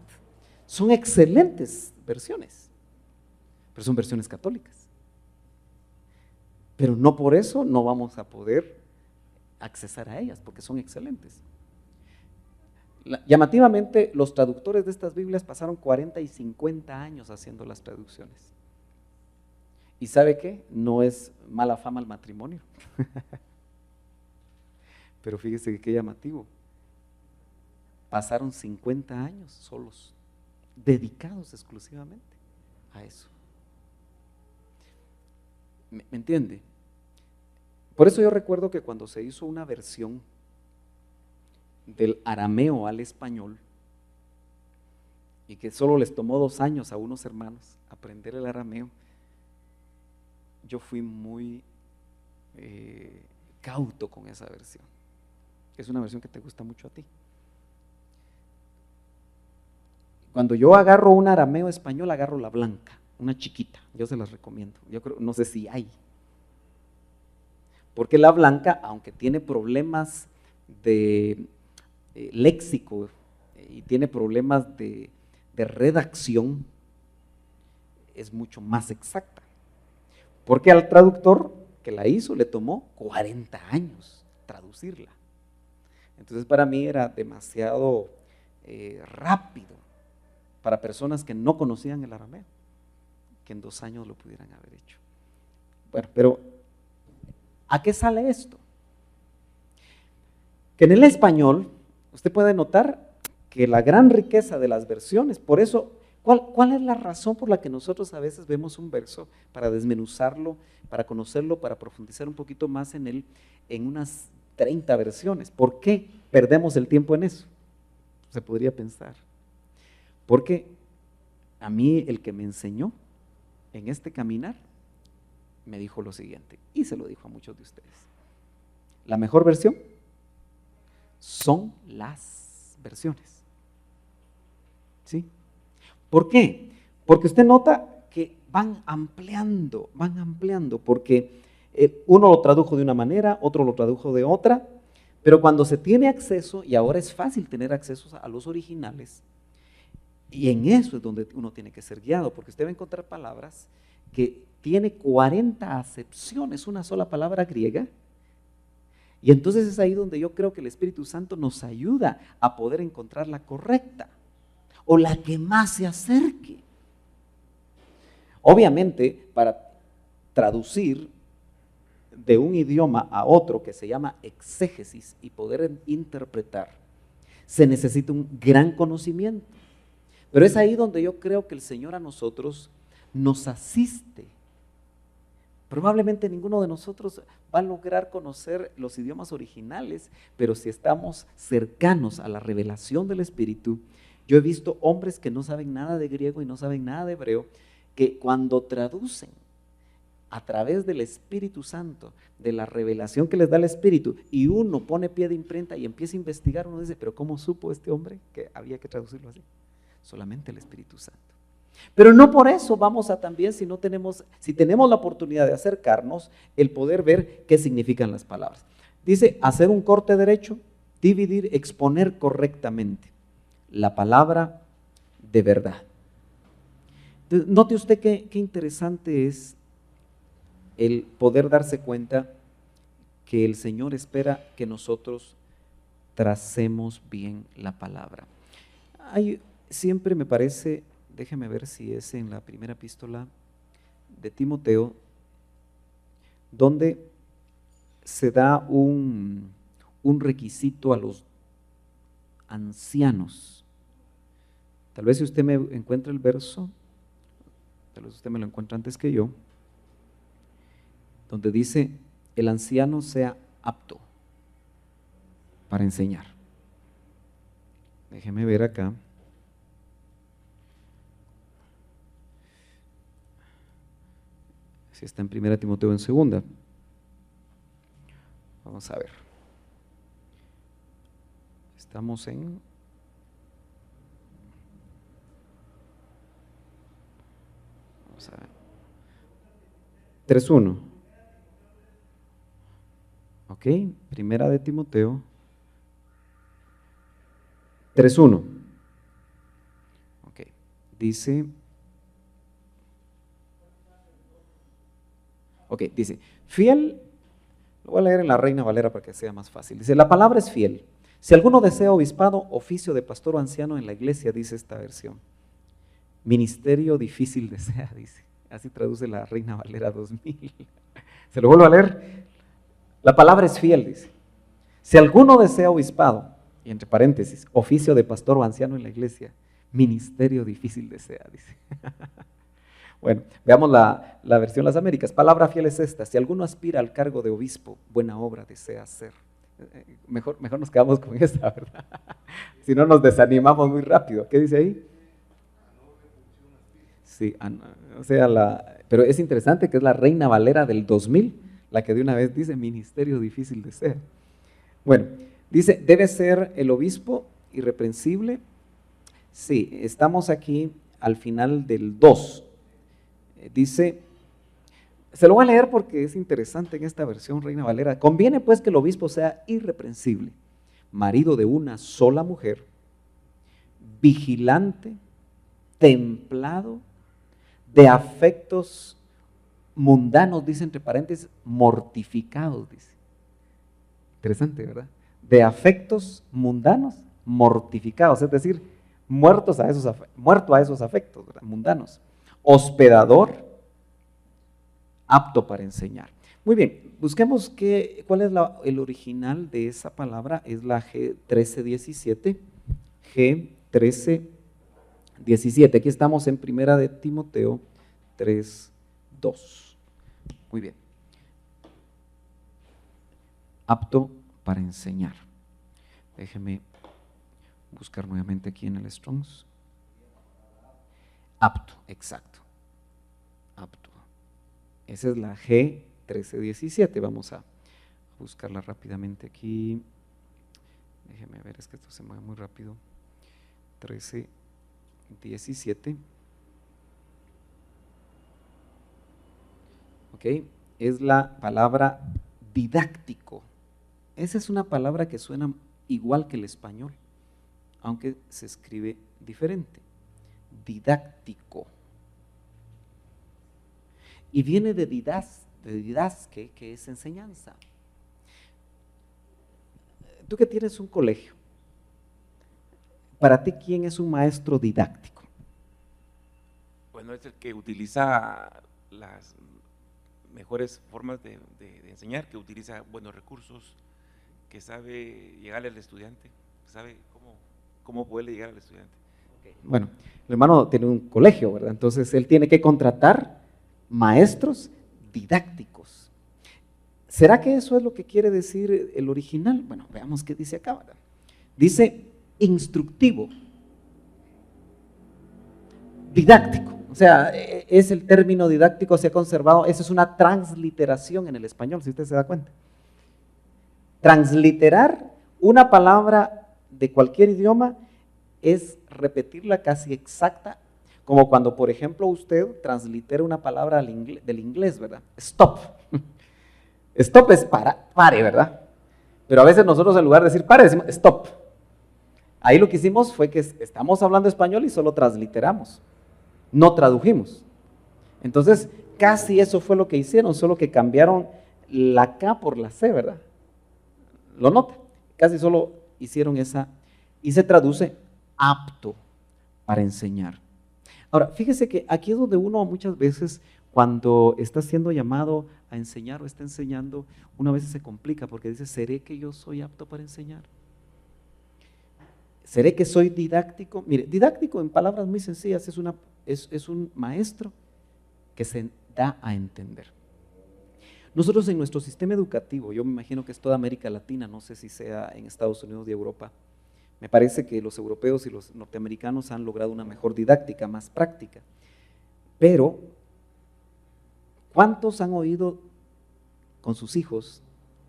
Son excelentes versiones, pero son versiones católicas. Pero no por eso no vamos a poder accesar a ellas, porque son excelentes. Llamativamente, los traductores de estas Biblias pasaron 40 y 50 años haciendo las traducciones. ¿Y sabe qué? No es mala fama el matrimonio. Pero fíjese que qué llamativo. Pasaron 50 años solos, dedicados exclusivamente a eso. ¿Me entiende? Por eso yo recuerdo que cuando se hizo una versión del arameo al español, y que solo les tomó 2 años a unos hermanos aprender el arameo, yo fui muy cauto con esa versión. Es una versión que te gusta mucho a ti. Cuando yo agarro un arameo español, agarro la blanca, una chiquita, yo se las recomiendo. Yo creo, no sé si hay. Porque la blanca, aunque tiene problemas de léxico y tiene problemas de redacción, es mucho más exacta. Porque al traductor que la hizo le tomó 40 años traducirla. Entonces para mí era demasiado rápido para personas que no conocían el arameo, que en 2 años lo pudieran haber hecho. Bueno, pero ¿a qué sale esto? Que en el español usted puede notar que la gran riqueza de las versiones, por eso, ¿cuál es la razón por la que nosotros a veces vemos un verso para desmenuzarlo, para conocerlo, para profundizar un poquito más en él, en unas 30 versiones? ¿Por qué perdemos el tiempo en eso? Se podría pensar. Porque a mí el que me enseñó en este caminar me dijo lo siguiente, y se lo dijo a muchos de ustedes: la mejor versión son las versiones. ¿Sí? ¿Por qué? Porque usted nota que van ampliando, porque uno lo tradujo de una manera, otro lo tradujo de otra, pero cuando se tiene acceso, y ahora es fácil tener acceso a los originales, y en eso es donde uno tiene que ser guiado, porque usted va a encontrar palabras que tiene 40 acepciones, una sola palabra griega, y entonces es ahí donde yo creo que el Espíritu Santo nos ayuda a poder encontrar la correcta, o la que más se acerque. Obviamente, para traducir de un idioma a otro, que se llama exégesis, y poder interpretar, se necesita un gran conocimiento. Pero es ahí donde yo creo que el Señor a nosotros nos asiste. Probablemente ninguno de nosotros va a lograr conocer los idiomas originales, pero si estamos cercanos a la revelación del Espíritu, yo he visto hombres que no saben nada de griego y no saben nada de hebreo, que cuando traducen a través del Espíritu Santo, de la revelación que les da el Espíritu, y uno pone pie de imprenta y empieza a investigar, uno dice, pero ¿cómo supo este hombre que había que traducirlo así? Solamente el Espíritu Santo. Pero no por eso vamos a también, si tenemos la oportunidad de acercarnos, el poder ver qué significan las palabras. Dice, hacer un corte derecho, dividir, exponer correctamente la palabra de verdad. Entonces, note usted qué interesante es el poder darse cuenta que el Señor espera que nosotros tracemos bien la palabra. Siempre me parece, déjeme ver si es en la primera epístola de Timoteo, donde se da un requisito a los ancianos. Tal vez si usted me encuentra el verso, tal vez usted me lo encuentra antes que yo, donde dice, el anciano sea apto para enseñar. Déjeme ver acá. Si está en 1 Timoteo, en 2. Vamos a ver. Estamos en 3:1. Ok, primera de Timoteo 3:1. Ok, dice, fiel, lo voy a leer en la Reina Valera para que sea más fácil. Dice, la palabra es fiel. Si alguno desea obispado, oficio de pastor o anciano en la iglesia, dice esta versión. Ministerio difícil desea, dice. Así traduce la Reina Valera 2000. Se lo vuelvo a leer. La palabra es fiel, dice. Si alguno desea obispado, y entre paréntesis, oficio de pastor o anciano en la iglesia, ministerio difícil desea, dice. Bueno, veamos la versión Las Américas. Palabra fiel es esta: si alguno aspira al cargo de obispo, buena obra desea hacer. Mejor nos quedamos con esta, ¿verdad? Si no nos desanimamos muy rápido. ¿Qué dice ahí? Sí, o sea, pero es interesante que es la Reina Valera del 2000, la que de una vez dice ministerio difícil desea. Bueno, dice, debe ser el obispo irreprensible. Sí, estamos aquí al final del 2. Dice, se lo voy a leer porque es interesante en esta versión Reina Valera. Conviene pues que el obispo sea irreprensible, marido de una sola mujer, vigilante, templado, de afectos mundanos, dice entre paréntesis, mortificados, dice. Interesante, ¿verdad? De afectos mundanos, mortificados, es decir, muerto a esos afectos, ¿verdad? Mundanos. Hospedador, apto para enseñar. Muy bien, busquemos cuál es el original de esa palabra. Es la G1317. G1317. Aquí estamos en primera de Timoteo 3:2. Muy bien. Apto para enseñar. Déjeme buscar nuevamente aquí en el Strong's. Apto, exacto. Apto. Esa es la G1317. Vamos a buscarla rápidamente aquí. Déjeme ver, es que esto se mueve muy rápido. 13:17. Ok, es la palabra didáctico. Esa es una palabra que suena igual que el español, aunque se escribe diferente. Didáctico. Y viene de didasque, que es enseñanza. Tú que tienes un colegio, para ti, ¿quién es un maestro didáctico? Bueno, es el que utiliza las mejores formas de enseñar, que utiliza buenos recursos, que sabe llegarle al estudiante, sabe cómo poderle llegar al estudiante. Bueno, el hermano tiene un colegio, ¿verdad? Entonces él tiene que contratar maestros didácticos. ¿Será que eso es lo que quiere decir el original? Bueno, veamos qué dice acá, ¿verdad? Dice instructivo, didáctico. O sea, es el término didáctico, se ha conservado. Esa es una transliteración en el español, si usted se da cuenta. Transliterar una palabra de cualquier idioma es repetirla casi exacta, como cuando, por ejemplo, usted translitera una palabra del inglés, ¿verdad? Stop. Stop es pare, ¿verdad? Pero a veces nosotros en lugar de decir pare, decimos stop. Ahí lo que hicimos fue que estamos hablando español y solo transliteramos, no tradujimos. Entonces, casi eso fue lo que hicieron, solo que cambiaron la K por la C, ¿verdad? ¿Lo nota? Casi solo hicieron esa, y se traduce apto para enseñar. Ahora, fíjese que aquí es donde uno muchas veces, cuando está siendo llamado a enseñar o está enseñando, una vez se complica porque dice, ¿seré que yo soy apto para enseñar? ¿Seré que soy didáctico? Mire, didáctico en palabras muy sencillas es un maestro que se da a entender. Nosotros en nuestro sistema educativo, yo me imagino que es toda América Latina, no sé si sea en Estados Unidos y Europa, me parece que los europeos y los norteamericanos han logrado una mejor didáctica, más práctica. Pero, ¿cuántos han oído con sus hijos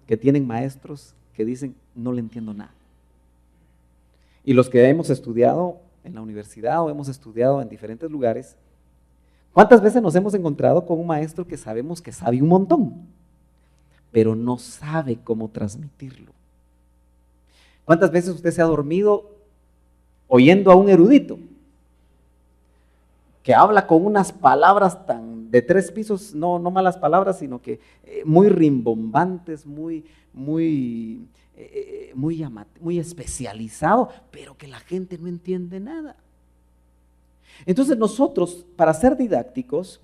que tienen maestros que dicen, no le entiendo nada? Y los que hemos estudiado en la universidad o hemos estudiado en diferentes lugares, ¿Cuántas veces nos hemos encontrado con un maestro que sabemos que sabe un montón, pero no sabe cómo transmitirlo? ¿Cuántas veces usted se ha dormido oyendo a un erudito que habla con unas palabras tan de 3 pisos, no malas palabras, sino que muy rimbombantes, muy especializado, pero que la gente no entiende nada? Entonces nosotros, para ser didácticos,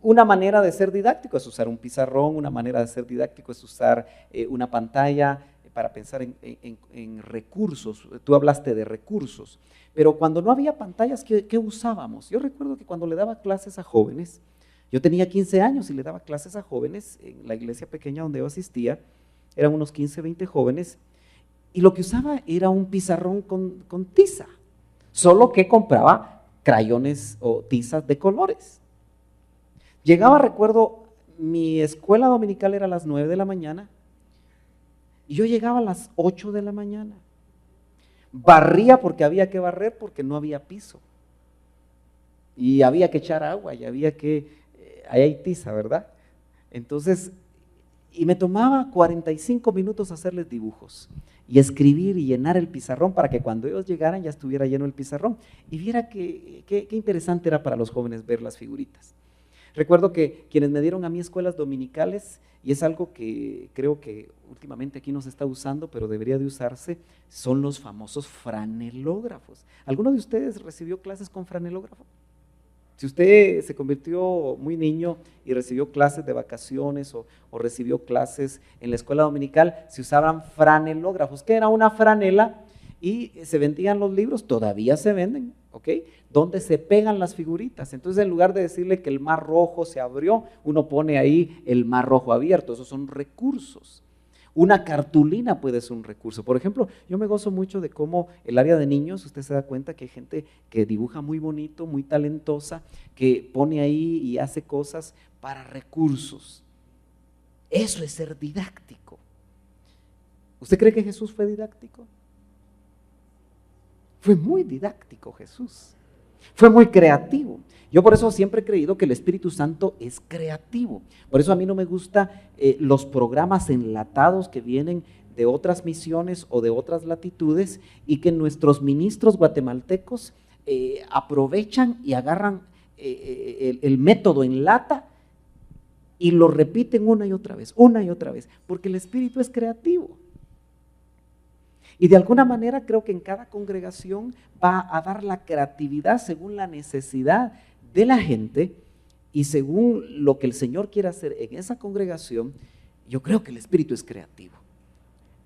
una manera de ser didáctico es usar un pizarrón, una manera de ser didáctico es usar una pantalla para pensar en recursos. Tú hablaste de recursos, pero cuando no había pantallas, ¿qué usábamos? Yo recuerdo que cuando le daba clases a jóvenes, yo tenía 15 años y le daba clases a jóvenes en la iglesia pequeña donde yo asistía, eran unos 15, 20 jóvenes, y lo que usaba era un pizarrón con tiza, solo que compraba crayones o tizas de colores. Llegaba, recuerdo, mi escuela dominical era a las 9 de la mañana, y yo llegaba a las 8 de la mañana. Barría porque había que barrer porque no había piso. Y había que echar agua y había que, ahí hay tiza, ¿verdad? Entonces, y me tomaba 45 minutos hacerles dibujos y escribir y llenar el pizarrón para que cuando ellos llegaran ya estuviera lleno el pizarrón. Y viera qué interesante era para los jóvenes ver las figuritas. Recuerdo que quienes me dieron a mí escuelas dominicales, y es algo que creo que últimamente aquí no se está usando, pero debería de usarse, son los famosos franelógrafos. ¿Alguno de ustedes recibió clases con franelógrafo? Si usted se convirtió muy niño y recibió clases de vacaciones o recibió clases en la escuela dominical, se usaban franelógrafos, que era una franela y se vendían los libros, todavía se venden, ¿ok? Donde se pegan las figuritas. Entonces, en lugar de decirle que el mar rojo se abrió, uno pone ahí el mar rojo abierto. Esos son recursos. Una cartulina puede ser un recurso. Por ejemplo, yo me gozo mucho de cómo el área de niños, usted se da cuenta que hay gente que dibuja muy bonito, muy talentosa, que pone ahí y hace cosas para recursos. Eso es ser didáctico. ¿Usted cree que Jesús fue didáctico? Fue muy didáctico Jesús. Fue muy creativo. Yo por eso siempre he creído que el Espíritu Santo es creativo. Por eso a mí no me gustan los programas enlatados que vienen de otras misiones o de otras latitudes y que nuestros ministros guatemaltecos aprovechan y agarran el método en lata y lo repiten una y otra vez, porque el Espíritu es creativo. Y de alguna manera creo que en cada congregación va a dar la creatividad según la necesidad de la gente y según lo que el Señor quiere hacer en esa congregación. Yo creo que el Espíritu es creativo.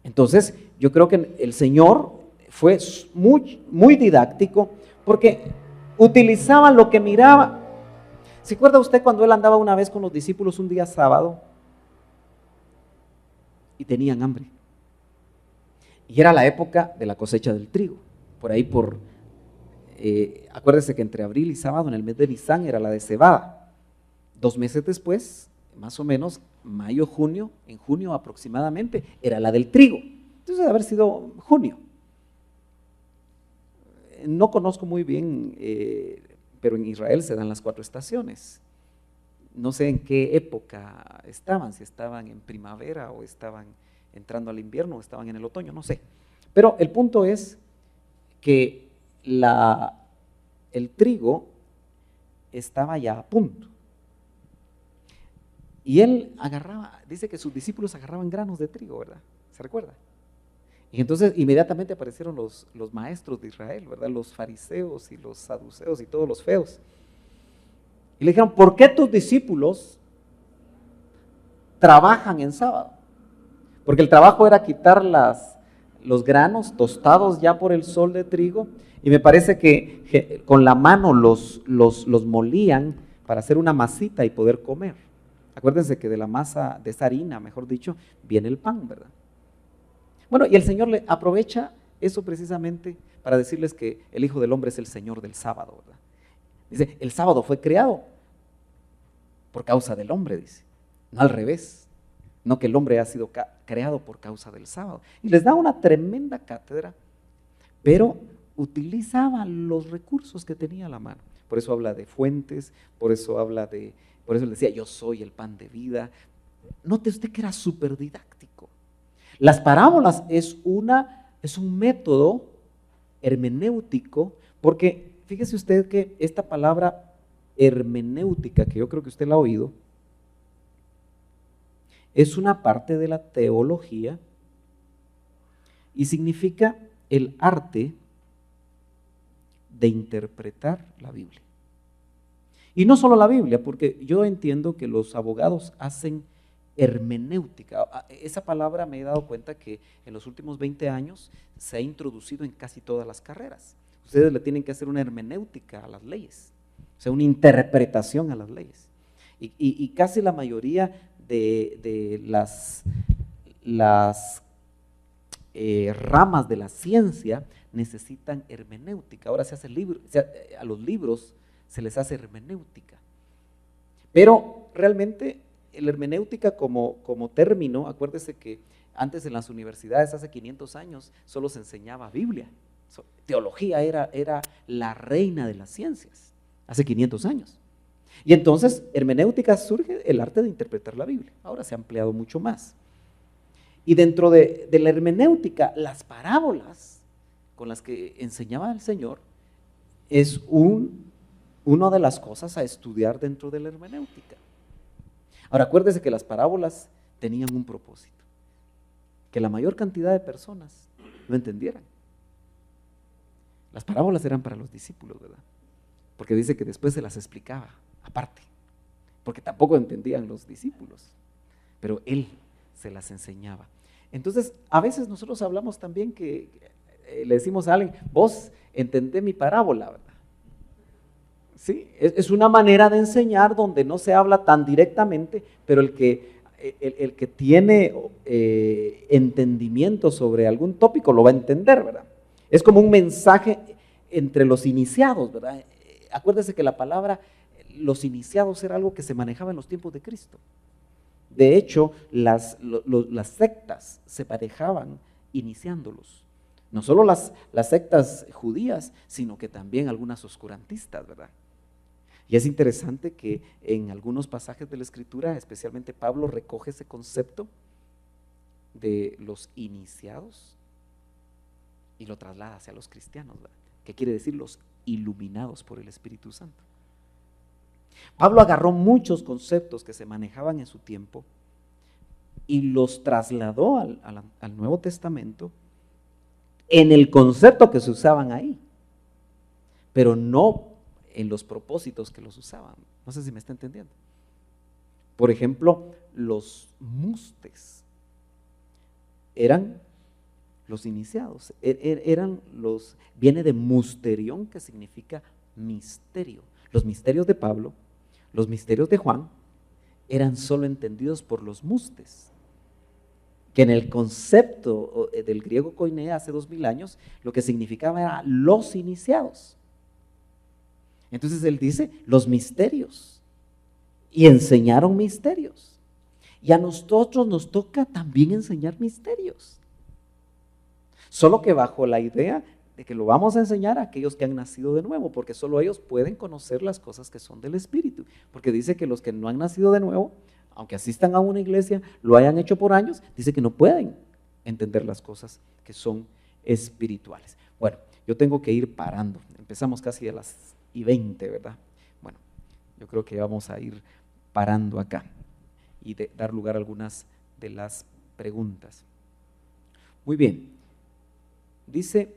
Entonces, yo creo que el Señor fue muy didáctico porque utilizaba lo que miraba. ¿Se acuerda usted cuando Él andaba una vez con los discípulos un día sábado y tenían hambre? Y era la época de la cosecha del trigo, por ahí acuérdese que entre abril y sábado en el mes de Nisan era la de cebada. 2 meses después, más o menos, mayo, junio, en junio aproximadamente, era la del trigo. Entonces debe haber sido junio. No conozco muy bien, pero en Israel se dan las 4 estaciones. No sé en qué época estaban, si estaban en primavera o estaban entrando al invierno o estaban en el otoño, no sé. Pero el punto es que el trigo estaba ya a punto. Y él dice que sus discípulos agarraban granos de trigo, ¿verdad? ¿Se recuerda? Y entonces inmediatamente aparecieron los maestros de Israel, ¿verdad? Los fariseos y los saduceos y todos los feos. Y le dijeron, ¿por qué tus discípulos trabajan en sábado? Porque el trabajo era quitar los granos tostados ya por el sol de trigo, y me parece que con la mano los molían para hacer una masita y poder comer. Acuérdense que de la masa, de esa harina, mejor dicho, viene el pan, ¿verdad? Bueno, y el Señor le aprovecha eso precisamente para decirles que el Hijo del Hombre es el Señor del sábado, ¿verdad? Dice, el sábado fue creado por causa del hombre, dice, no al revés. No que el hombre ha sido creado por causa del sábado. Y les da una tremenda cátedra, pero utilizaba los recursos que tenía a la mano. por eso habla de fuentes, por eso le decía, yo soy el pan de vida. Note usted que era súper didáctico. Las parábolas es un método hermenéutico, porque fíjese usted que esta palabra hermenéutica, que yo creo que usted la ha oído, es una parte de la teología y significa el arte de interpretar la Biblia. Y no solo la Biblia, porque yo entiendo que los abogados hacen hermenéutica. Esa palabra me he dado cuenta que en los últimos 20 años se ha introducido en casi todas las carreras. Ustedes le tienen que hacer una hermenéutica a las leyes, o sea, una interpretación a las leyes. Y casi la mayoría de las ramas de la ciencia necesitan hermenéutica. Ahora a los libros se les hace hermenéutica. Pero realmente la hermenéutica como término, acuérdese que antes en las universidades, hace 500 años, solo se enseñaba Biblia. Teología era la reina de las ciencias, hace 500 años. Y entonces, hermenéutica surge el arte de interpretar la Biblia. Ahora se ha ampliado mucho más. Y dentro de la hermenéutica, las parábolas con las que enseñaba el Señor es una de las cosas a estudiar dentro de la hermenéutica. Ahora, acuérdese que las parábolas tenían un propósito, que la mayor cantidad de personas lo entendieran. Las parábolas eran para los discípulos, ¿verdad? Porque dice que después se las explicaba aparte, porque tampoco entendían los discípulos, pero él se las enseñaba. Entonces, a veces nosotros hablamos también que le decimos a alguien, vos entendé mi parábola, ¿verdad? Sí, es una manera de enseñar donde no se habla tan directamente, pero el que tiene entendimiento sobre algún tópico lo va a entender, ¿verdad? Es como un mensaje entre los iniciados, ¿verdad? Acuérdese que la palabra los iniciados era algo que se manejaba en los tiempos de Cristo. De hecho, las sectas se manejaban iniciándolos. No solo las sectas judías, sino que también algunas oscurantistas, ¿verdad? Y es interesante que en algunos pasajes de la Escritura, especialmente Pablo, recoge ese concepto de los iniciados y lo traslada hacia los cristianos, ¿verdad? ¿Qué quiere decir? Los iluminados por el Espíritu Santo. Pablo agarró muchos conceptos que se manejaban en su tiempo y los trasladó al Nuevo Testamento en el concepto que se usaban ahí, pero no en los propósitos que los usaban. No sé si me está entendiendo. Por ejemplo, los mustes eran los iniciados, viene de musterión, que significa misterio. Los misterios de Pablo, los misterios de Juan, eran solo entendidos por los mustes, que en el concepto del griego koiné hace 2000 años, lo que significaba era los iniciados. Entonces él dice, los misterios, y enseñaron misterios. Y a nosotros nos toca también enseñar misterios. Solo que bajo la idea de que lo vamos a enseñar a aquellos que han nacido de nuevo, porque solo ellos pueden conocer las cosas que son del Espíritu. Porque dice que los que no han nacido de nuevo, aunque asistan a una iglesia, lo hayan hecho por años, dice que no pueden entender las cosas que son espirituales. Bueno, yo tengo que ir parando. Empezamos casi a las 20, ¿verdad? Bueno, yo creo que vamos a ir parando acá y dar lugar a algunas de las preguntas. Muy bien. Dice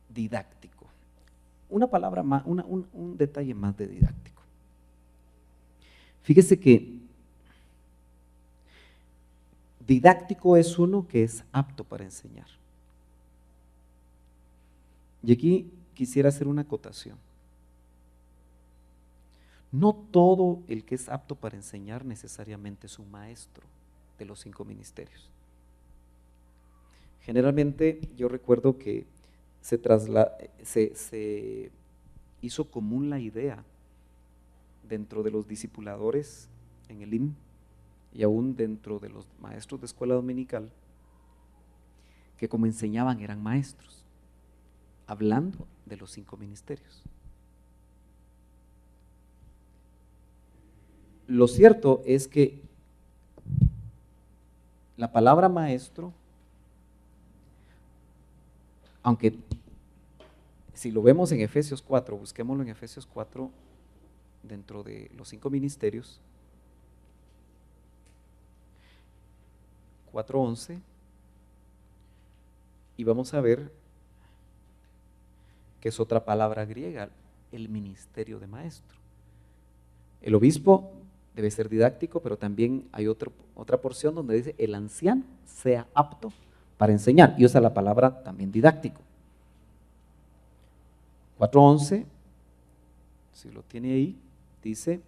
didáctico. Una palabra más, un detalle más de didáctico. Fíjese que didáctico es uno que es apto para enseñar. Y aquí quisiera hacer una acotación. No todo el que es apto para enseñar necesariamente es un maestro de los 5 ministerios. Generalmente yo recuerdo que se hizo común la idea dentro de los discipuladores en el IM y aún dentro de los maestros de escuela dominical, que como enseñaban eran maestros, hablando de los 5 ministerios. Lo cierto es que la palabra maestro, aunque si lo vemos en Efesios 4, busquémoslo en Efesios 4, dentro de los 5 ministerios, 4:11, y vamos a ver que es otra palabra griega, el ministerio de maestro. El obispo debe ser didáctico, pero también hay otra porción donde dice el anciano sea apto para enseñar, y usa la palabra también didáctico. 4:11, si lo tiene ahí, dice: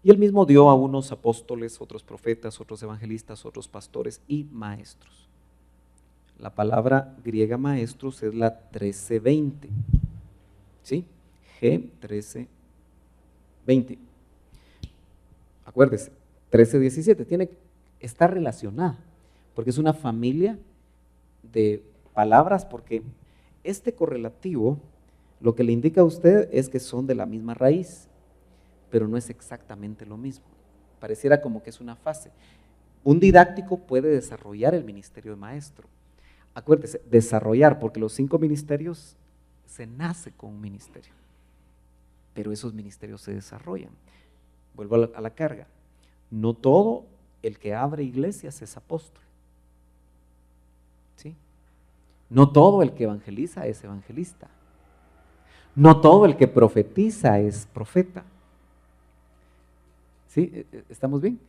y él mismo dio a unos apóstoles, otros profetas, otros evangelistas, otros pastores y maestros. La palabra griega maestros es la 1320, ¿sí? G1320. Acuérdese, 13:17 está relacionada, porque es una familia de palabras, porque este correlativo lo que le indica a usted es que son de la misma raíz, pero no es exactamente lo mismo. Pareciera como que es una fase. Un didáctico puede desarrollar el ministerio de maestro. Acuérdese, desarrollar, porque los 5 ministerios se nace con un ministerio, pero esos ministerios se desarrollan. Vuelvo a la carga. No todo el que abre iglesias es apóstol, ¿sí? No todo el que evangeliza es evangelista. No todo el que profetiza es profeta. ¿Sí? ¿Estamos bien?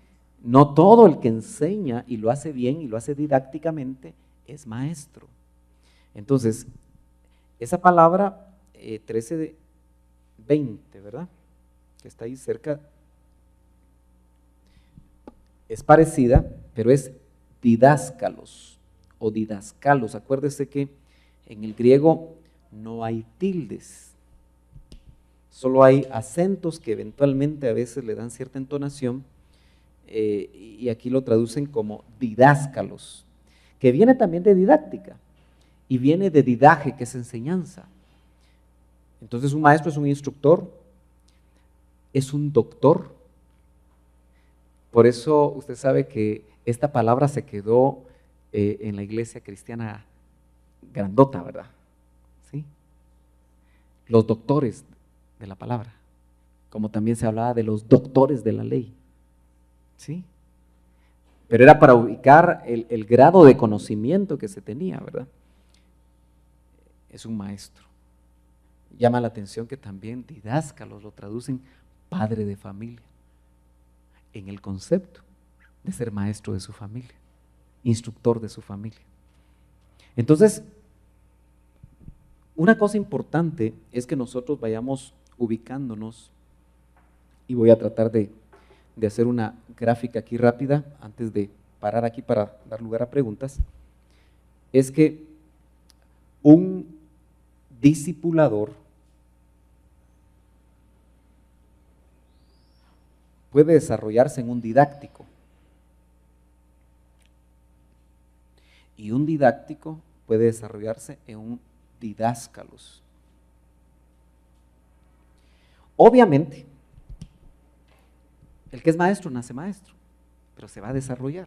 No todo el que enseña y lo hace bien y lo hace didácticamente es maestro. Entonces, esa palabra 13:20, ¿verdad? Que está ahí cerca, es parecida, pero es didáscalos o didascalos. Acuérdese que en el griego no hay tildes, solo hay acentos que eventualmente a veces le dan cierta entonación, y aquí lo traducen como didáscalos, que viene también de didáctica y viene de didaje, que es enseñanza. Entonces un maestro es un instructor, es un doctor. Por eso usted sabe que esta palabra se quedó en la iglesia cristiana grandota, ¿verdad? ¿Sí? Los doctores de la palabra, como también se hablaba de los doctores de la ley, ¿sí? Pero era para ubicar el grado de conocimiento que se tenía, ¿verdad? Es un maestro. Llama la atención que también didáscalos lo traducen padre de familia, en el concepto de ser maestro de su familia, instructor de su familia. Entonces, una cosa importante es que nosotros vayamos ubicándonos, y voy a tratar de hacer una gráfica aquí rápida antes de parar aquí para dar lugar a preguntas. Es que un discipulador puede desarrollarse en un didáctico, y un didáctico puede desarrollarse en un didáscalos. Obviamente, el que es maestro nace maestro, pero se va a desarrollar.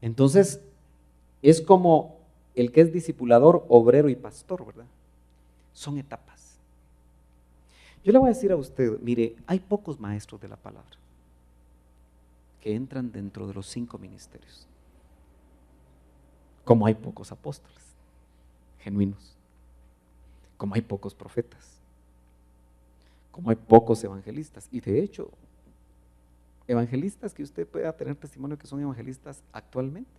Entonces, es como el que es discipulador, obrero y pastor, ¿verdad? Son etapas. Yo le voy a decir a usted, mire, hay pocos maestros de la palabra que entran dentro de los 5 ministerios, como hay pocos apóstoles genuinos, como hay pocos profetas, como hay pocos evangelistas. Y de hecho, evangelistas que usted pueda tener testimonio que son evangelistas actualmente,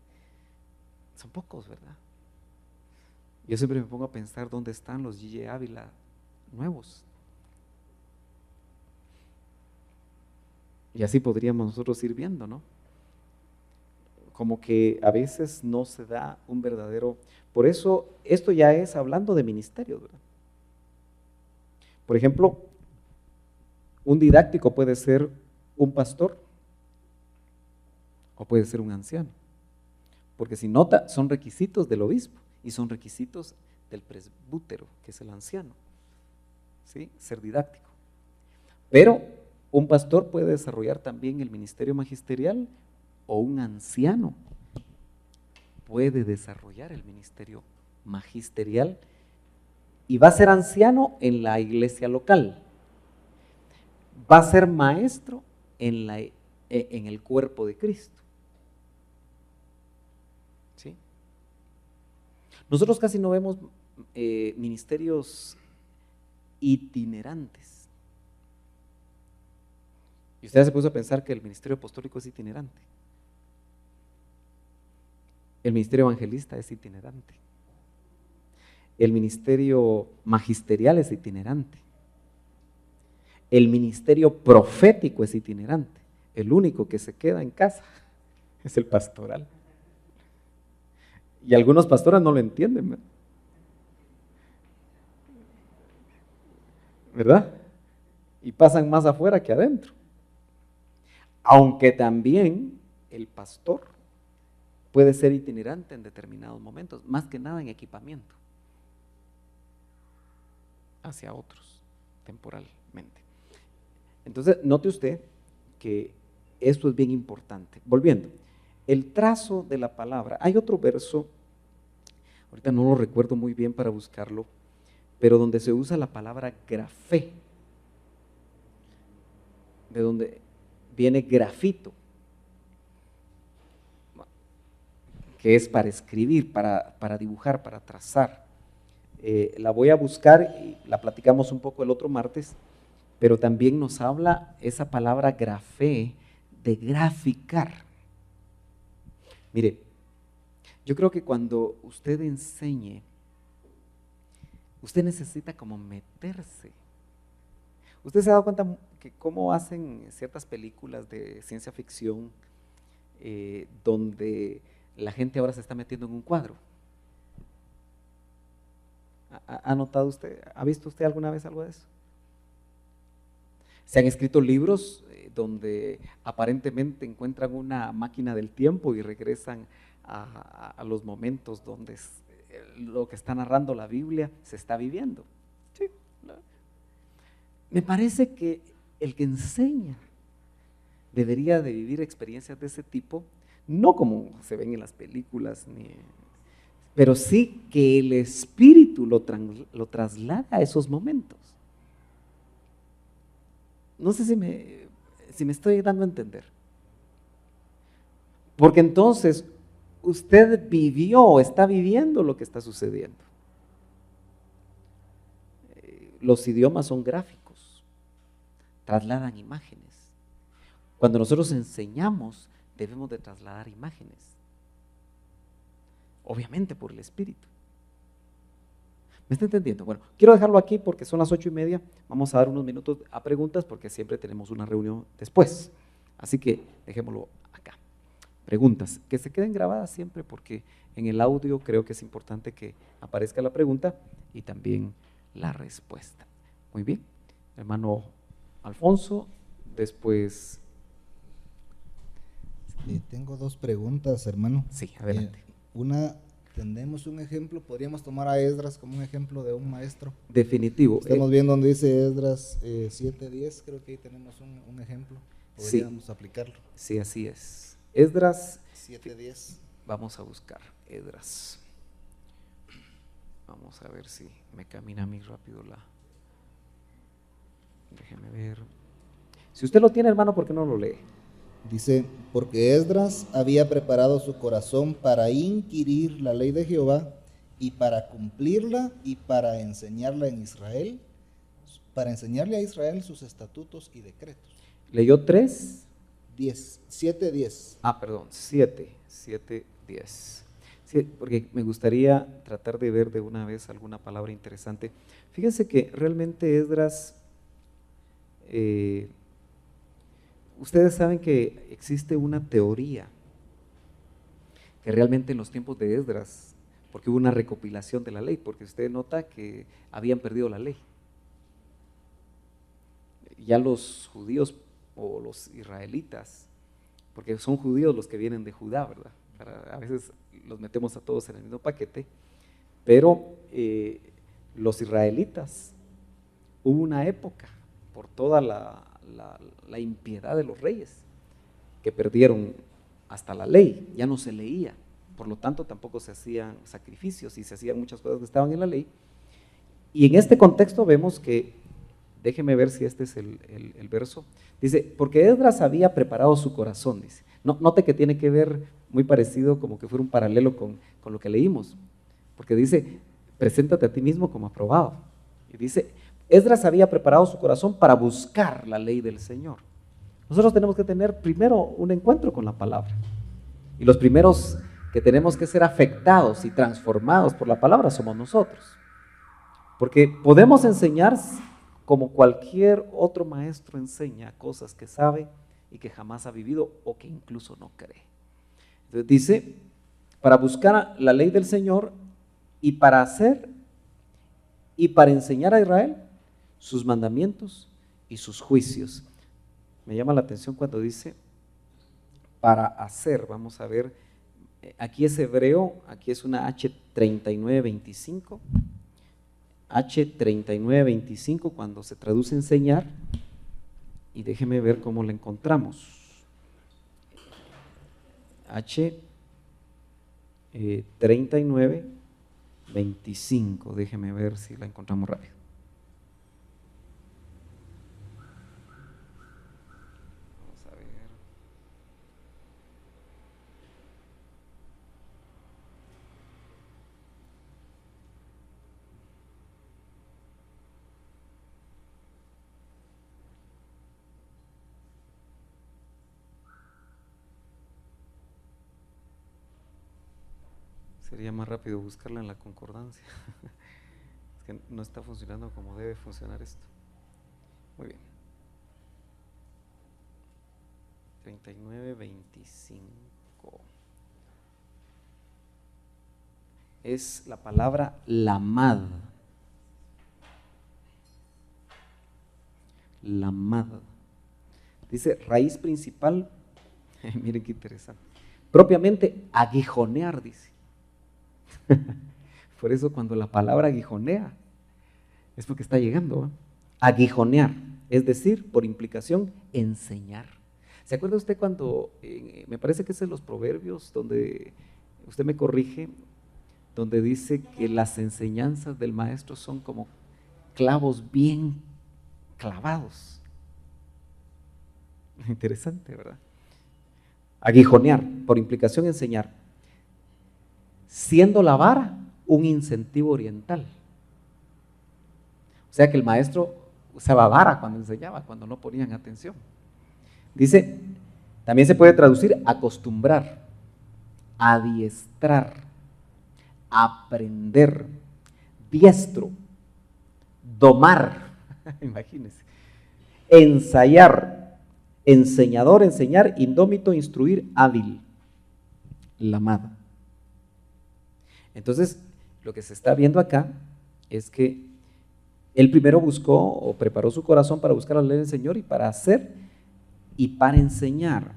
son pocos, ¿verdad? Yo siempre me pongo a pensar dónde están los G.J. Ávila nuevos. Y así podríamos nosotros ir viendo, ¿no? Como que a veces no se da un verdadero. Por eso esto ya es hablando de ministerios, ¿verdad? Por ejemplo, un didáctico puede ser un pastor o puede ser un anciano, porque si nota, son requisitos del obispo y son requisitos del presbútero, que es el anciano, ¿sí? Ser didáctico. Pero un pastor puede desarrollar también el ministerio magisterial, o un anciano puede desarrollar el ministerio magisterial y va a ser anciano en la iglesia local, va a ser maestro en el cuerpo de Cristo. ¿Sí? Nosotros casi no vemos ministerios itinerantes. Y usted se puso a pensar que el ministerio apostólico es itinerante. El ministerio evangelista es itinerante. El ministerio magisterial es itinerante. El ministerio profético es itinerante. El único que se queda en casa es el pastoral. Y algunos pastores no lo entienden, ¿verdad? Y pasan más afuera que adentro. Aunque también el pastor puede ser itinerante en determinados momentos, más que nada en equipamiento hacia otros, temporalmente. Entonces, note usted que esto es bien importante. Volviendo, el trazo de la palabra, hay otro verso, ahorita no lo recuerdo muy bien para buscarlo, pero donde se usa la palabra grafé, de donde viene grafito, que es para escribir, para dibujar, para trazar. La voy a buscar y la platicamos un poco el otro martes, pero también nos habla esa palabra grafé de graficar. Mire, yo creo que cuando usted enseñe, usted necesita como meterse. ¿Usted se ha dado cuenta que cómo hacen ciertas películas de ciencia ficción donde la gente ahora se está metiendo en un cuadro? ¿Ha notado usted? ¿Ha visto usted alguna vez algo de eso? Se han escrito libros donde aparentemente encuentran una máquina del tiempo y regresan a los momentos donde lo que está narrando la Biblia se está viviendo. Sí. Me parece que el que enseña debería de vivir experiencias de ese tipo, no como se ven en las películas, pero sí que el Espíritu lo traslada a esos momentos. No sé si me estoy dando a entender. Porque entonces usted vivió o está viviendo lo que está sucediendo. Los idiomas son gráficos, trasladan imágenes. Cuando nosotros enseñamos, debemos de trasladar imágenes. Obviamente por el Espíritu. ¿Me está entendiendo? Bueno, quiero dejarlo aquí porque son las 8:30. Vamos a dar unos minutos a preguntas porque siempre tenemos una reunión después. Así que dejémoslo acá. Preguntas, que se queden grabadas siempre porque en el audio creo que es importante que aparezca la pregunta y también la respuesta. Muy bien, hermano Alfonso, después. Tengo dos preguntas, hermano. Sí, adelante. Una, tenemos un ejemplo, podríamos tomar a Esdras como un ejemplo de un maestro. Definitivo. Estamos viendo donde dice Esdras 7:10, creo que ahí tenemos un ejemplo, podríamos aplicarlo. Sí, así es. Esdras 7:10. Vamos a buscar Esdras. Vamos a ver si me camina a mí rápido Déjeme ver. Si usted lo tiene, hermano, ¿por qué no lo lee? Dice, porque Esdras había preparado su corazón para inquirir la ley de Jehová y para cumplirla y para enseñarla en Israel, para enseñarle a Israel sus estatutos y decretos. ¿Leyó 3? 7:10. Perdón, 7:10. Sí, porque me gustaría tratar de ver de una vez alguna palabra interesante. Fíjense que realmente Esdras, ustedes saben que existe una teoría que realmente en los tiempos de Esdras, porque hubo una recopilación de la ley, porque usted nota que habían perdido la ley. Ya los judíos o los israelitas, porque son judíos los que vienen de Judá, ¿verdad? A veces los metemos a todos en el mismo paquete, pero los israelitas, hubo una época, por toda la impiedad de los reyes, que perdieron hasta la ley, ya no se leía, por lo tanto tampoco se hacían sacrificios y se hacían muchas cosas que estaban en la ley. Y en este contexto vemos que, déjeme ver si este es el verso, dice, porque Esdras había preparado su corazón, dice. Note que tiene que ver muy parecido, como que fuera un paralelo con lo que leímos, porque dice, preséntate a ti mismo como aprobado. Y dice, Esdras había preparado su corazón para buscar la ley del Señor. Nosotros tenemos que tener primero un encuentro con la palabra. Y los primeros que tenemos que ser afectados y transformados por la palabra somos nosotros. Porque podemos enseñar como cualquier otro maestro enseña cosas que sabe y que jamás ha vivido o que incluso no cree. Entonces dice, para buscar la ley del Señor y para hacer y para enseñar a Israel sus mandamientos y sus juicios. Me llama la atención cuando dice para hacer, vamos a ver, aquí es hebreo, aquí es una H3925, H3925 cuando se traduce enseñar, y déjeme ver cómo la encontramos. H3925, déjeme ver si la encontramos rápido. Vamos a ver. Sería más rápido buscarla en la concordancia. Es que no está funcionando como debe funcionar esto. Muy bien. 3925. Es la palabra lamad. Lamad. Dice raíz principal. Miren qué interesante. Propiamente aguijonear, dice. Por eso cuando la palabra aguijonea es porque está llegando, ¿eh? Aguijonear, es decir, por implicación, enseñar. ¿Se acuerda usted cuando, me parece que es en los Proverbios, donde usted me corrige, donde dice que las enseñanzas del maestro son como clavos bien clavados? Interesante, ¿verdad? Aguijonear, por implicación, enseñar. Siendo la vara un incentivo oriental. O sea que el maestro usaba vara cuando enseñaba, cuando no ponían atención. Dice, también se puede traducir acostumbrar, adiestrar, aprender, diestro, domar, imagínense, ensayar, enseñador, enseñar, indómito, instruir, hábil, lamad. Entonces, lo que se está viendo acá es que él primero buscó o preparó su corazón para buscar la ley del Señor y para hacer y para enseñar.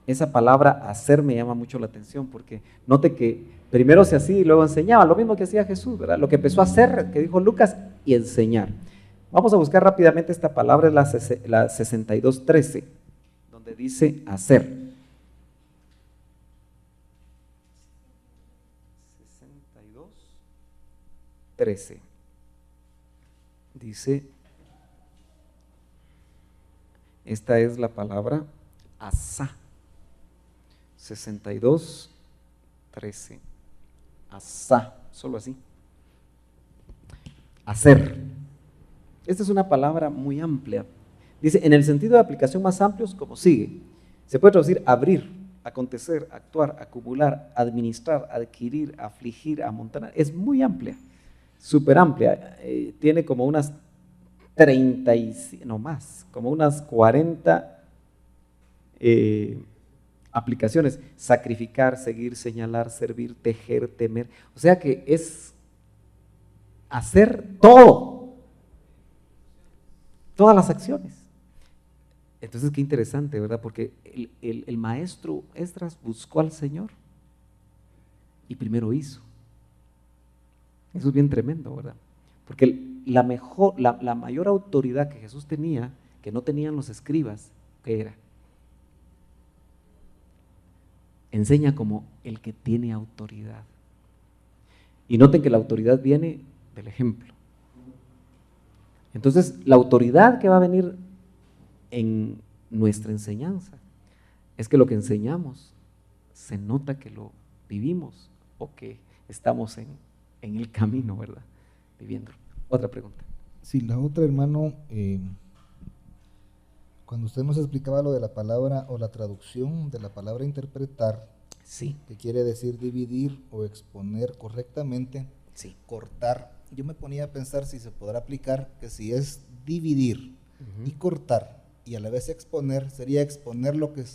Esa palabra hacer me llama mucho la atención porque note que primero se hacía y luego enseñaba, lo mismo que hacía Jesús, ¿verdad? Lo que empezó a hacer, que dijo Lucas, y enseñar. Vamos a buscar rápidamente esta palabra, es la 62:13, donde dice hacer. 13. Dice, esta es la palabra asá. 62:13. Asá, solo así. Hacer. Esta es una palabra muy amplia. Dice, en el sentido de aplicación más amplio, como sigue. Se puede traducir abrir, acontecer, actuar, acumular, administrar, adquirir, afligir, amontonar. Es muy amplia. Súper amplia, tiene como unas 30, no más, como unas 40 aplicaciones: sacrificar, seguir, señalar, servir, tejer, temer. O sea que es hacer todo, todas las acciones. Entonces qué interesante, ¿verdad? Porque el maestro Esdras buscó al Señor y primero hizo. Eso es bien tremendo, ¿verdad? Porque la mayor autoridad que Jesús tenía, que no tenían los escribas, ¿qué era? Enseña como el que tiene autoridad. Y noten que la autoridad viene del ejemplo. Entonces, la autoridad que va a venir en nuestra enseñanza es que lo que enseñamos se nota que lo vivimos o que estamos en el camino, ¿verdad? Viviendo. Otra pregunta. Sí, la otra, hermano, cuando usted nos explicaba lo de la palabra o la traducción de la palabra interpretar, Sí. que quiere decir dividir o exponer correctamente, Sí. cortar, yo me ponía a pensar si se podrá aplicar que si es dividir y cortar y a la vez exponer, sería exponer lo que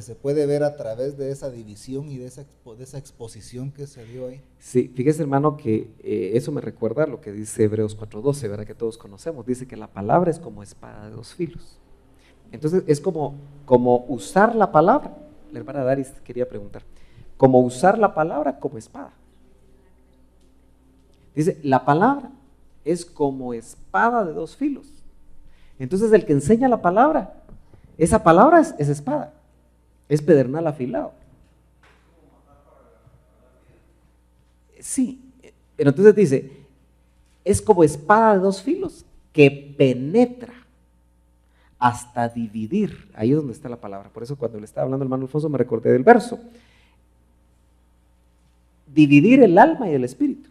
se puede ver a través de esa división y de esa exposición que se dio ahí. Sí, fíjese, hermano, que eso me recuerda a lo que dice Hebreos 4:12, ¿verdad? Que todos conocemos. Dice que la palabra es como espada de dos filos. Entonces es como usar la palabra. La hermana Daris quería preguntar, ¿cómo usar la palabra como espada? Dice, la palabra es como espada de dos filos. Entonces el que enseña la palabra, esa palabra es espada, es pedernal afilado. Sí, pero entonces dice, es como espada de dos filos que penetra hasta dividir. Ahí es donde está la palabra. Por eso cuando le estaba hablando el hermano Alfonso me recordé del verso. Dividir el alma y el espíritu.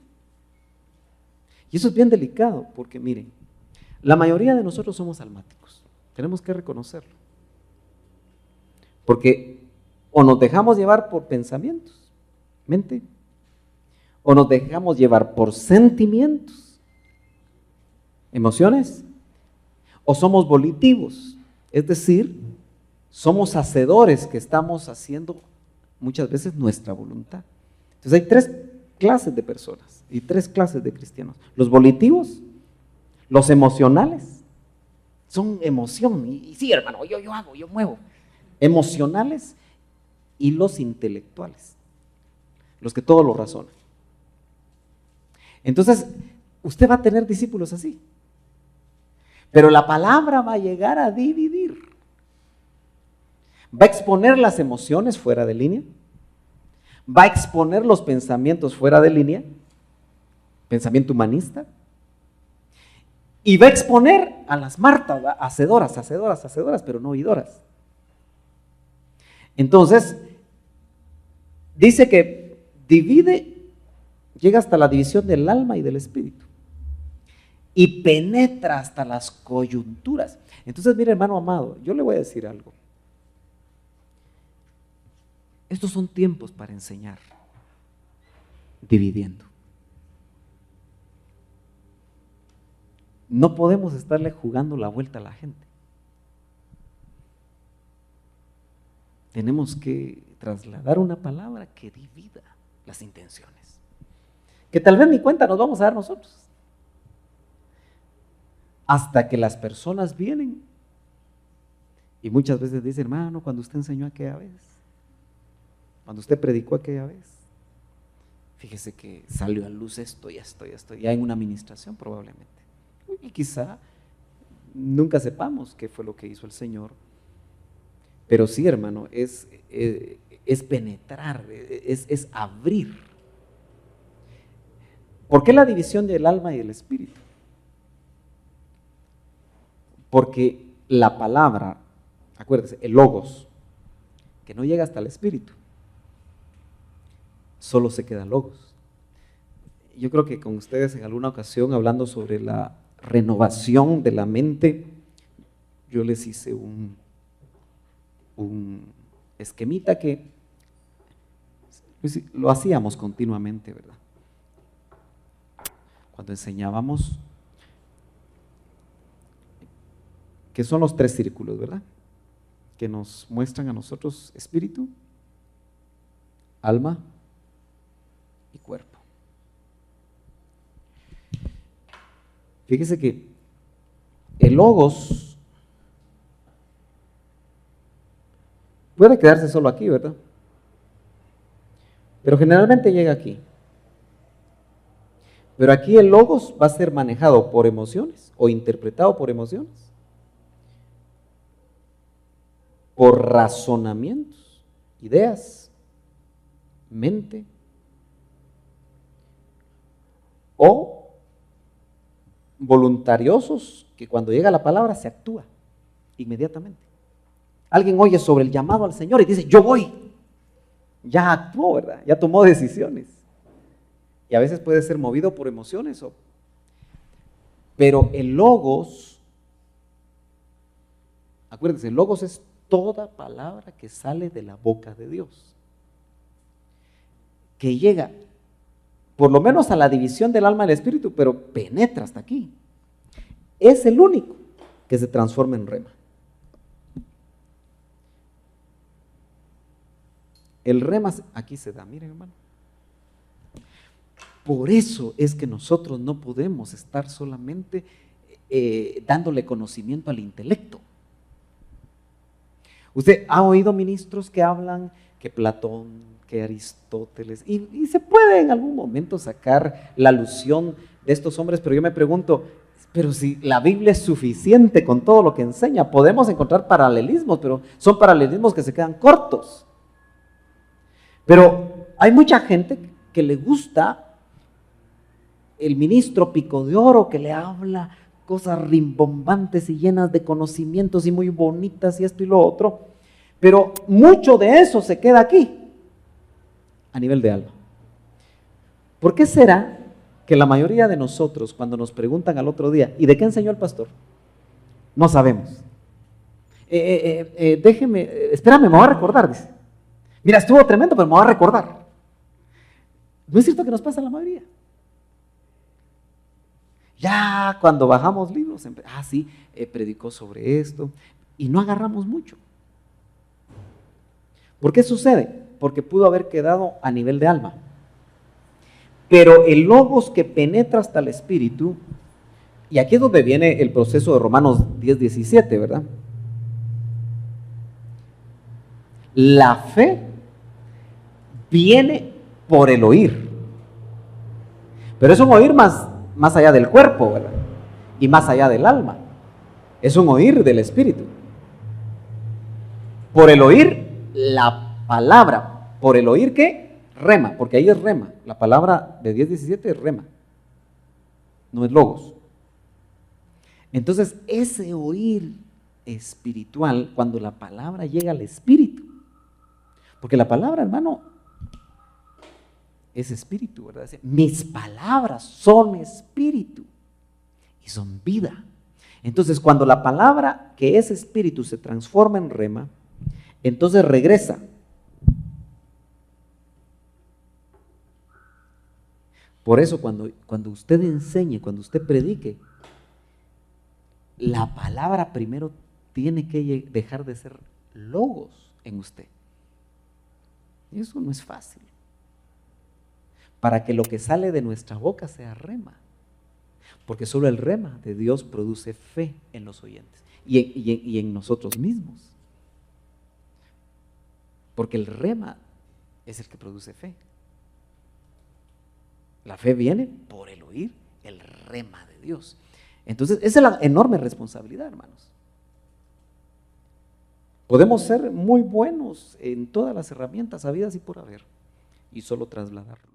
Y eso es bien delicado porque miren, la mayoría de nosotros somos almáticos. Tenemos que reconocerlo. Porque o nos dejamos llevar por pensamientos, mente, o nos dejamos llevar por sentimientos, emociones, o somos volitivos, es decir, somos hacedores que estamos haciendo muchas veces nuestra voluntad. Entonces hay tres clases de personas y tres clases de cristianos. Los volitivos, los emocionales, son emoción, y sí, hermano, yo hago, yo muevo. Emocionales y los intelectuales, los que todo lo razonan. Entonces, usted va a tener discípulos así. Pero la palabra va a llegar a dividir. Va a exponer las emociones fuera de línea. Va a exponer los pensamientos fuera de línea. Pensamiento humanista. Y va a exponer a las Martas, hacedoras, pero no oidoras. Entonces, dice que divide, llega hasta la división del alma y del espíritu. Y penetra hasta las coyunturas. Entonces, mire, hermano amado, yo le voy a decir algo. Estos son tiempos para enseñar, dividiendo. No podemos estarle jugando la vuelta a la gente. Tenemos que trasladar una palabra que divida las intenciones. Que tal vez ni cuenta nos vamos a dar nosotros. Hasta que las personas vienen y muchas veces dicen, hermano, cuando usted enseñó aquella vez, cuando usted predicó aquella vez, fíjese que salió a luz esto y esto y esto, ya en una administración probablemente. Y quizá nunca sepamos qué fue lo que hizo el Señor, pero sí, hermano, es penetrar, es abrir. ¿Por qué la división del alma y del espíritu? Porque la palabra, acuérdense, el logos, que no llega hasta el espíritu, solo se queda logos. Yo creo que con ustedes en alguna ocasión, hablando sobre la renovación de la mente, yo les hice un esquemita que lo hacíamos continuamente, ¿verdad? Cuando enseñábamos, que son los tres círculos, ¿verdad? Que nos muestran a nosotros espíritu, alma y cuerpo. Fíjese que el logos puede quedarse solo aquí, ¿verdad? pero generalmente llega aquí. Pero aquí el logos va a ser manejado por emociones o interpretado por emociones, por razonamientos, ideas, mente, o voluntariosos que cuando llega la palabra se actúa inmediatamente. Alguien oye sobre el llamado al Señor y dice, yo voy. Ya actuó, ¿verdad? Ya tomó decisiones. Y a veces puede ser movido por emociones. Pero el logos, acuérdense, el logos es toda palabra que sale de la boca de Dios, que llega por lo menos a la división del alma y del espíritu, pero penetra hasta aquí. Es el único que se transforma en rema. El rema aquí se da, miren hermano. Por eso es que nosotros no podemos estar solamente dándole conocimiento al intelecto. Usted ha oído ministros que hablan que Platón, que Aristóteles, y se puede en algún momento sacar la alusión de estos hombres, pero yo me pregunto, pero si la Biblia es suficiente con todo lo que enseña, podemos encontrar paralelismos, pero son paralelismos que se quedan cortos. Pero hay mucha gente que le gusta el ministro pico de oro que le habla cosas rimbombantes y llenas de conocimientos y muy bonitas y esto y lo otro, pero mucho de eso se queda aquí, a nivel de alma. ¿Por qué será que la mayoría de nosotros, cuando nos preguntan al otro día, ¿y de qué enseñó el pastor? No sabemos. Espérame, me voy a recordar, dice. Mira, estuvo tremendo, pero me voy a recordar. ¿No es cierto que nos pasa a la mayoría? Ya cuando bajamos libros, sí, predicó sobre esto, y no agarramos mucho. ¿Por qué sucede? Porque pudo haber quedado a nivel de alma. Pero el logos que penetra hasta el espíritu, y aquí es donde viene el proceso de Romanos 10:17, ¿verdad? La fe viene por el oír, pero es un oír más allá del cuerpo, ¿verdad? Y más allá del alma, es un oír del espíritu. Por el oír la palabra, por el oír ¿qué? Rema, porque ahí es rema, la palabra de 10:17 es rema, no es logos. Entonces ese oír espiritual, cuando la palabra llega al espíritu, porque la palabra, hermano, es espíritu, ¿verdad? Mis palabras son espíritu y son vida. Entonces, cuando la palabra que es espíritu se transforma en rema, entonces regresa. Por eso cuando usted enseñe, cuando usted predique, la palabra primero tiene que dejar de ser logos en usted. Y eso no es fácil. Para que lo que sale de nuestra boca sea rema. Porque solo el rema de Dios produce fe en los oyentes y en nosotros mismos. Porque el rema es el que produce fe. La fe viene por el oír el rema de Dios. Entonces, esa es la enorme responsabilidad, hermanos. Podemos ser muy buenos en todas las herramientas habidas y por haber, y solo trasladarlo.